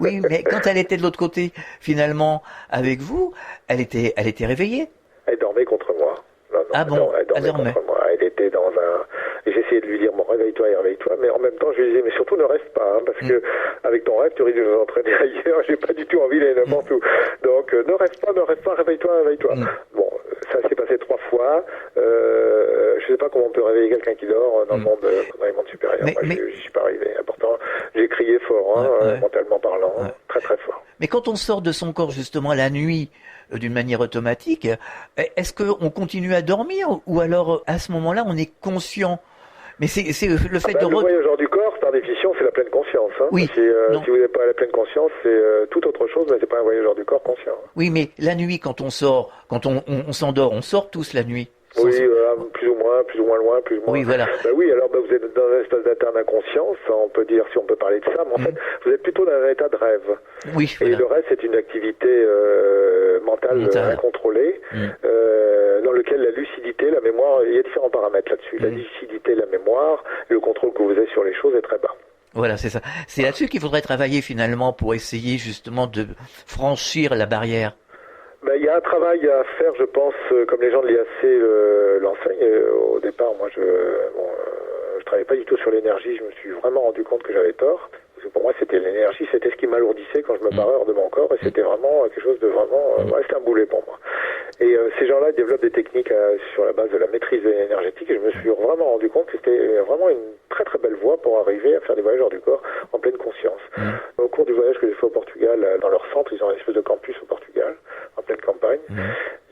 Oui, mais quand elle était de l'autre côté, finalement, avec vous, elle était réveillée. Elle dormait contre moi. Elle dormait contre moi. Elle était dans j'essayais de lui dire, bon, réveille-toi, mais en même temps, je lui disais, mais surtout ne reste pas, parce que avec ton rêve, tu risques de nous entraîner ailleurs, j'ai pas du tout envie d'aller n'importe où. Donc, ne reste pas, réveille-toi. Bon, ça s'est passé 3 fois. Je sais pas comment on peut réveiller quelqu'un qui dort dans le monde, dans les mondes supérieurs. Moi, j'y suis pas arrivé. Pourtant, j'ai crié fort, mentalement parlant, très très fort. Mais quand on sort de son corps, justement, la nuit, d'une manière automatique, est-ce qu'on continue à dormir, ou alors, à ce moment-là, on est conscient? Mais c'est le fait de... Le voyageur du corps, par définition, c'est la pleine conscience. Oui. Si vous n'avez pas la pleine conscience, c'est tout autre chose, mais c'est pas un voyageur du corps conscient. Oui, mais la nuit, quand on sort, quand on s'endort, on sort tous la nuit. Oui, plus ou moins loin, plus ou moins. Oui, voilà. Oui, alors vous êtes dans un espèce d'état d'inconscience, on peut dire, si on peut parler de ça, mais en fait, vous êtes plutôt dans un état de rêve. Oui, voilà. Et le rêve, c'est une activité mental incontrôlé, dans lequel la lucidité, la mémoire, il y a différents paramètres là-dessus. La lucidité, la mémoire, et le contrôle que vous avez sur les choses est très bas. Voilà, c'est ça. C'est là-dessus qu'il faudrait travailler finalement pour essayer justement de franchir la barrière. Ben, il y a un travail à faire, je pense, comme les gens de l'IAC l'enseignent. Au départ, moi, je travaillais pas du tout sur l'énergie. Je me suis vraiment rendu compte que j'avais tort. Parce que pour moi, c'était l'énergie, c'était ce qui m'alourdissait quand je me barrais hors de mon corps. Et c'était vraiment quelque chose de vraiment... c'était un boulet pour moi. Et ces gens-là développent des techniques sur la base de la maîtrise énergétique. Et je me suis vraiment rendu compte que c'était vraiment une très très belle voie pour arriver à faire des voyages hors du corps en pleine conscience. Au cours du voyage que j'ai fait au Portugal, dans leur centre, ils ont une espèce de campus au Portugal, en pleine campagne.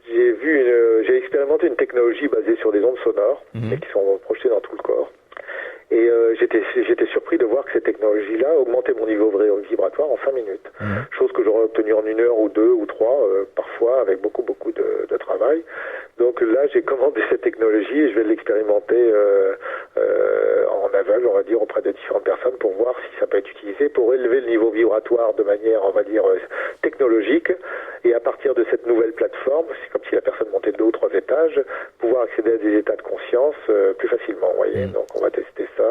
J'ai expérimenté une technologie basée sur des ondes sonores et qui sont projetées dans tout le corps. Et j'étais surpris de voir que cette technologie-là augmentait mon niveau vibratoire en 5 minutes. Chose que j'aurais obtenue en 1 heure ou 2 ou 3, parfois avec beaucoup de travail. Donc là, j'ai commandé cette technologie et je vais l'expérimenter en aveugle, on va dire, auprès de différentes personnes pour voir si ça peut être utilisé pour élever le niveau vibratoire de manière, on va dire, technologique. Et à partir de cette nouvelle plateforme, c'est comme si la personne montait de 2 ou 3 étages, pouvoir accéder à des états de conscience plus facilement, vous voyez. Donc on va tester ça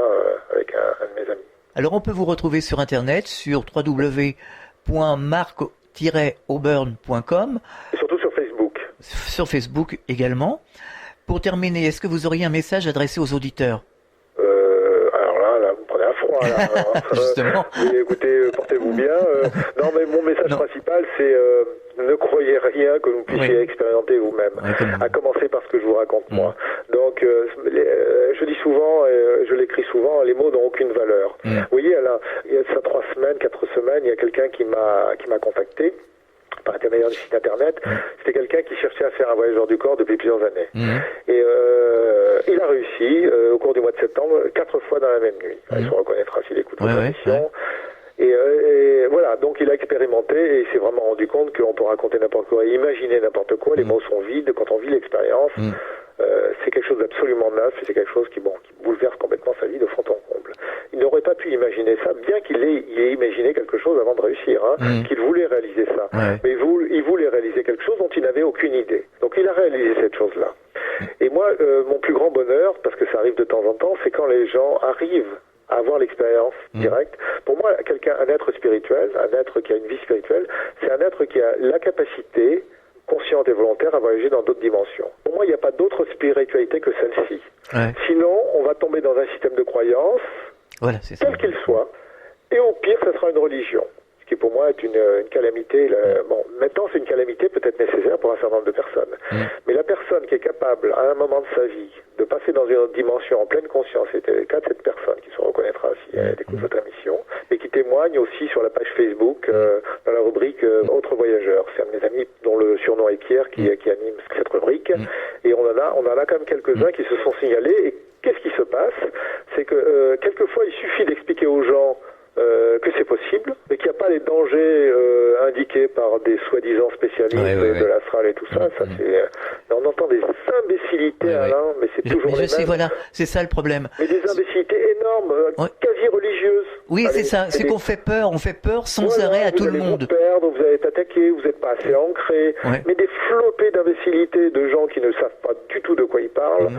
avec un de mes amis. Alors on peut vous retrouver sur Internet, sur www.marc-auburn.com. Et surtout sur Facebook. Sur Facebook également. Pour terminer, est-ce que vous auriez un message adressé aux auditeurs ? Alors là, vous me prenez à froid. Justement. Écoutez, portez-vous bien. Non, mais mon message principal, c'est ne croyez rien que vous puissiez expérimenter vous-même. À commencer par ce que je vous raconte moi. Donc, je dis souvent, je l'écris souvent, les mots n'ont aucune valeur. Vous voyez, il y a ça 3 semaines, 4 semaines, il y a quelqu'un qui m'a contacté par intermédiaire du site internet. C'était quelqu'un qui cherchait à faire un voyage hors du corps depuis plusieurs années. Et il a réussi au cours du mois de septembre 4 fois dans la même nuit. Il se reconnaîtra s'il écoute votre émission. Et voilà, donc il a expérimenté et il s'est vraiment rendu compte qu'on peut raconter n'importe quoi et imaginer n'importe quoi. Les mots sont vides quand on vit l'expérience. C'est quelque chose d'absolument neuf et c'est quelque chose qui bouleverse complètement sa vie de fond en comble. Il n'aurait pas pu imaginer ça, bien qu'il ait imaginé quelque chose avant de réussir, qu'il voulait réaliser ça. Mais il voulait réaliser quelque chose dont il n'avait aucune idée. Donc il a réalisé cette chose-là. Et moi, mon plus grand bonheur, parce que ça arrive de temps en temps, c'est quand les gens arrivent à avoir l'expérience directe. Pour moi, un être spirituel, un être qui a une vie spirituelle, c'est un être qui a la capacité consciente et volontaire à voyager dans d'autres dimensions. Pour moi, il n'y a pas d'autre spiritualité que celle-ci. Sinon, on va tomber dans un système de croyance, quel qu'il soit, et au pire, ça sera une religion. Ce qui pour moi est une calamité. Bon, maintenant, c'est une calamité peut-être nécessaire pour un certain nombre de personnes. Mais la personne qui est capable, à un moment de sa vie, de passer dans une autre dimension en pleine conscience, c'était le cas de cette personne qui se reconnaîtra si elle écoute votre émission, et qui témoigne aussi sur la page Facebook, dans la rubrique Autres voyageurs. C'est un de mes amis dont le surnom est Pierre qui anime cette rubrique, et on en a quand même quelques-uns qui se sont signalés. Et qu'est-ce qui se passe ? C'est que quelquefois, il suffit d'expliquer aux gens que c'est possible, mais qu'il n'y a pas les dangers indiqués par des soi-disant spécialistes de l'astral et tout ça. On entend des imbécilités, Alain, mais c'est toujours les mêmes. Voilà, c'est ça le problème. Mais des imbécilités énormes, quasi religieuses. Oui, c'est ça, c'est qu'on fait peur, sans arrêt à tout le monde. Vous allez vous perdre, vous allez être attaqué, vous n'êtes pas assez ancré, mais des flopées d'imbécilités de gens qui ne savent pas du tout de quoi ils parlent.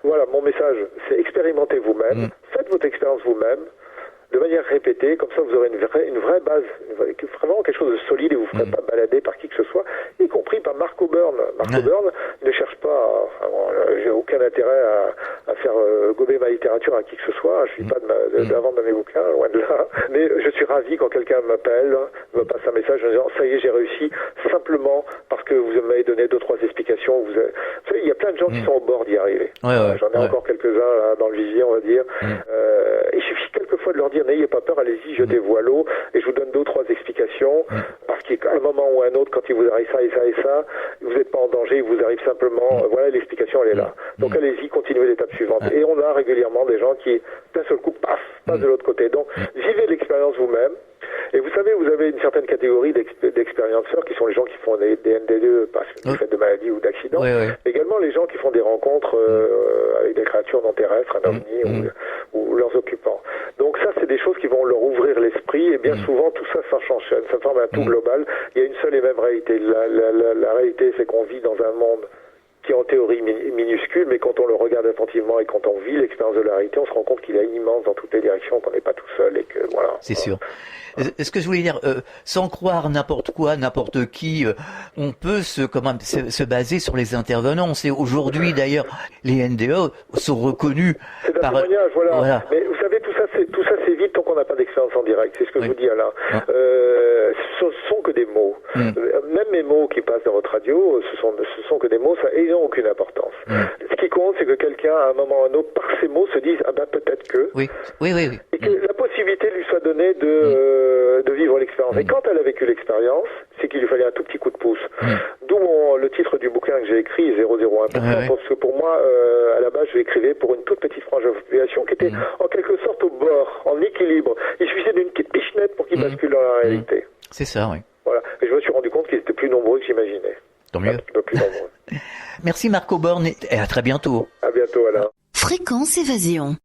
Voilà, mon message, c'est expérimentez vous-même, faites votre expérience vous-même, de manière répétée, comme ça vous aurez une vraie base, vraiment quelque chose de solide et vous ne ferez pas balader par qui que ce soit, y compris par Marc Auburn. Marc Auburn ne cherche pas, j'ai aucun intérêt à faire gober ma littérature à qui que ce soit, je ne suis pas de la vente de mes bouquins, loin de là, mais je suis ravi quand quelqu'un m'appelle, me passe un message en disant ça y est j'ai réussi, simplement parce que vous m'avez donné 2-3 explications, vous savez, il y a plein de gens qui sont au bord d'y arriver. J'en ai encore quelques-uns là, dans le visier, on va dire. Il suffit quelquefois de leur dire n'ayez pas peur, allez-y, jetez-vous à l'eau, et je vous donne 2 ou 3 explications, parce qu'à un moment ou à un autre, quand il vous arrive ça et ça et ça, vous n'êtes pas en danger, il vous arrive simplement, voilà, l'explication, elle est là. Donc allez-y, continuez l'étape suivante. Et on a régulièrement des gens qui, d'un seul coup, passent de l'autre côté. Donc, vivez l'expérience vous-même. Et vous savez, vous avez une certaine catégorie d'expérienceurs qui sont les gens qui font des ND2 parce du fait de maladies ou d'accidents. Également les gens qui font des rencontres avec des créatures non terrestres, un ovni ou leurs occupants. Donc ça, c'est des choses qui vont leur ouvrir l'esprit, et bien souvent tout ça s'enchaîne, ça forme un tout global. Il y a une seule et même réalité. La réalité, c'est qu'on vit dans un monde qui est en théorie minuscule, mais quand on le regarde attentivement et quand on vit l'expérience de la réalité, on se rend compte qu'il est immense dans toutes les directions, qu'on n'est pas tout seul et que voilà. C'est sûr. Ce que je voulais dire, sans croire n'importe quoi, n'importe qui, on peut se baser sur les intervenants. C'est aujourd'hui d'ailleurs, les NDE sont reconnus c'est par... un témoignage, voilà. Mais vous savez, tout ça s'évite tant qu'on n'a pas d'expérience en direct. C'est ce que je vous dis, Alain. Ce sont que des mots. Même mes mots qui passent dans votre radio, ce sont que des mots, ils n'ont aucune importance. Ce qui compte, c'est que quelqu'un, à un moment ou à un autre, par ces mots, se dise, ah ben peut-être que... Oui. Et que la possibilité lui soit donnée de vivre l'expérience. Et quand elle a vécu l'expérience, c'est qu'il lui fallait un tout petit coup de pouce. D'où le titre du bouquin que j'ai écrit, 001%, parce que pour moi, à la base, je l'écrivais pour une toute petite frange de la population qui était en quelque sorte au bord, en équilibre. Il suffisait d'une petite pichenette pour qu'il bascule dans la réalité. C'est ça, oui. Voilà. Et je me suis rendu compte qu'ils étaient plus nombreux que j'imaginais. Tant mieux. Un petit peu plus nombreux. Merci Marco Borne et à très bientôt. À bientôt, Alain. Fréquence Évasion.